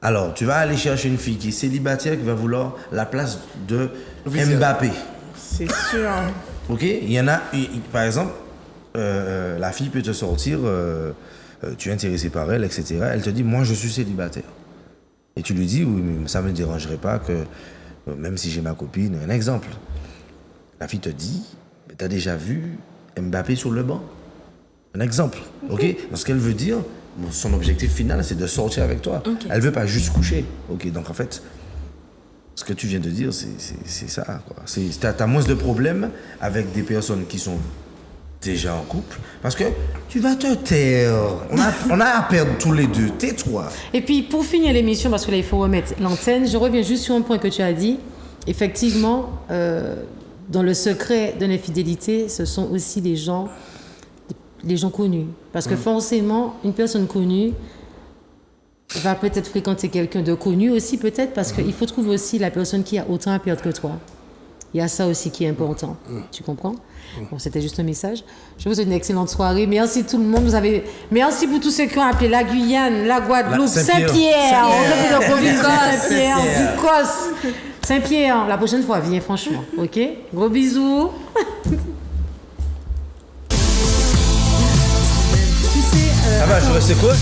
Alors, tu vas aller chercher une fille qui est célibataire, qui va vouloir la place de Visuel. Mbappé. C'est sûr. Ok? Il y en a, par exemple, la fille peut te sortir, tu es intéressé par elle, etc. Elle te dit, moi, je suis célibataire. Et tu lui dis, oui, mais ça ne me dérangerait pas que, même si j'ai ma copine, un exemple. La fille te dit, tu as déjà vu Mbappé sur le banc? Un exemple. Ok? Donc, ce qu'elle veut dire, son objectif final, c'est de sortir avec toi. Elle veut pas juste coucher. Ok? Donc, en fait, ce que tu viens de dire, c'est ça. Tu as moins de problèmes avec des personnes qui sont déjà en couple, parce que tu vas te taire. On a à perdre tous les deux. Tais-toi. Et puis, pour finir l'émission, parce que là, il faut remettre l'antenne, je reviens juste sur un point que tu as dit. Effectivement, dans le secret de l'infidélité, ce sont aussi les gens connus. Parce que forcément, une personne connue va peut-être fréquenter quelqu'un de connu aussi, peut-être, parce qu'il faut trouver aussi la personne qui a autant à perdre que toi. Il y a ça aussi qui est important. Tu comprends? Bon, c'était juste un message. Je vous souhaite une excellente soirée. Merci tout le monde. Merci pour tous ceux qui ont appelé la Guyane, la Guadeloupe, Saint-Pierre. On a fait le Saint-Pierre, Ducos, Saint-Pierre. La prochaine fois, viens, franchement. OK? Gros bisous. Ah bah, je sais quoi?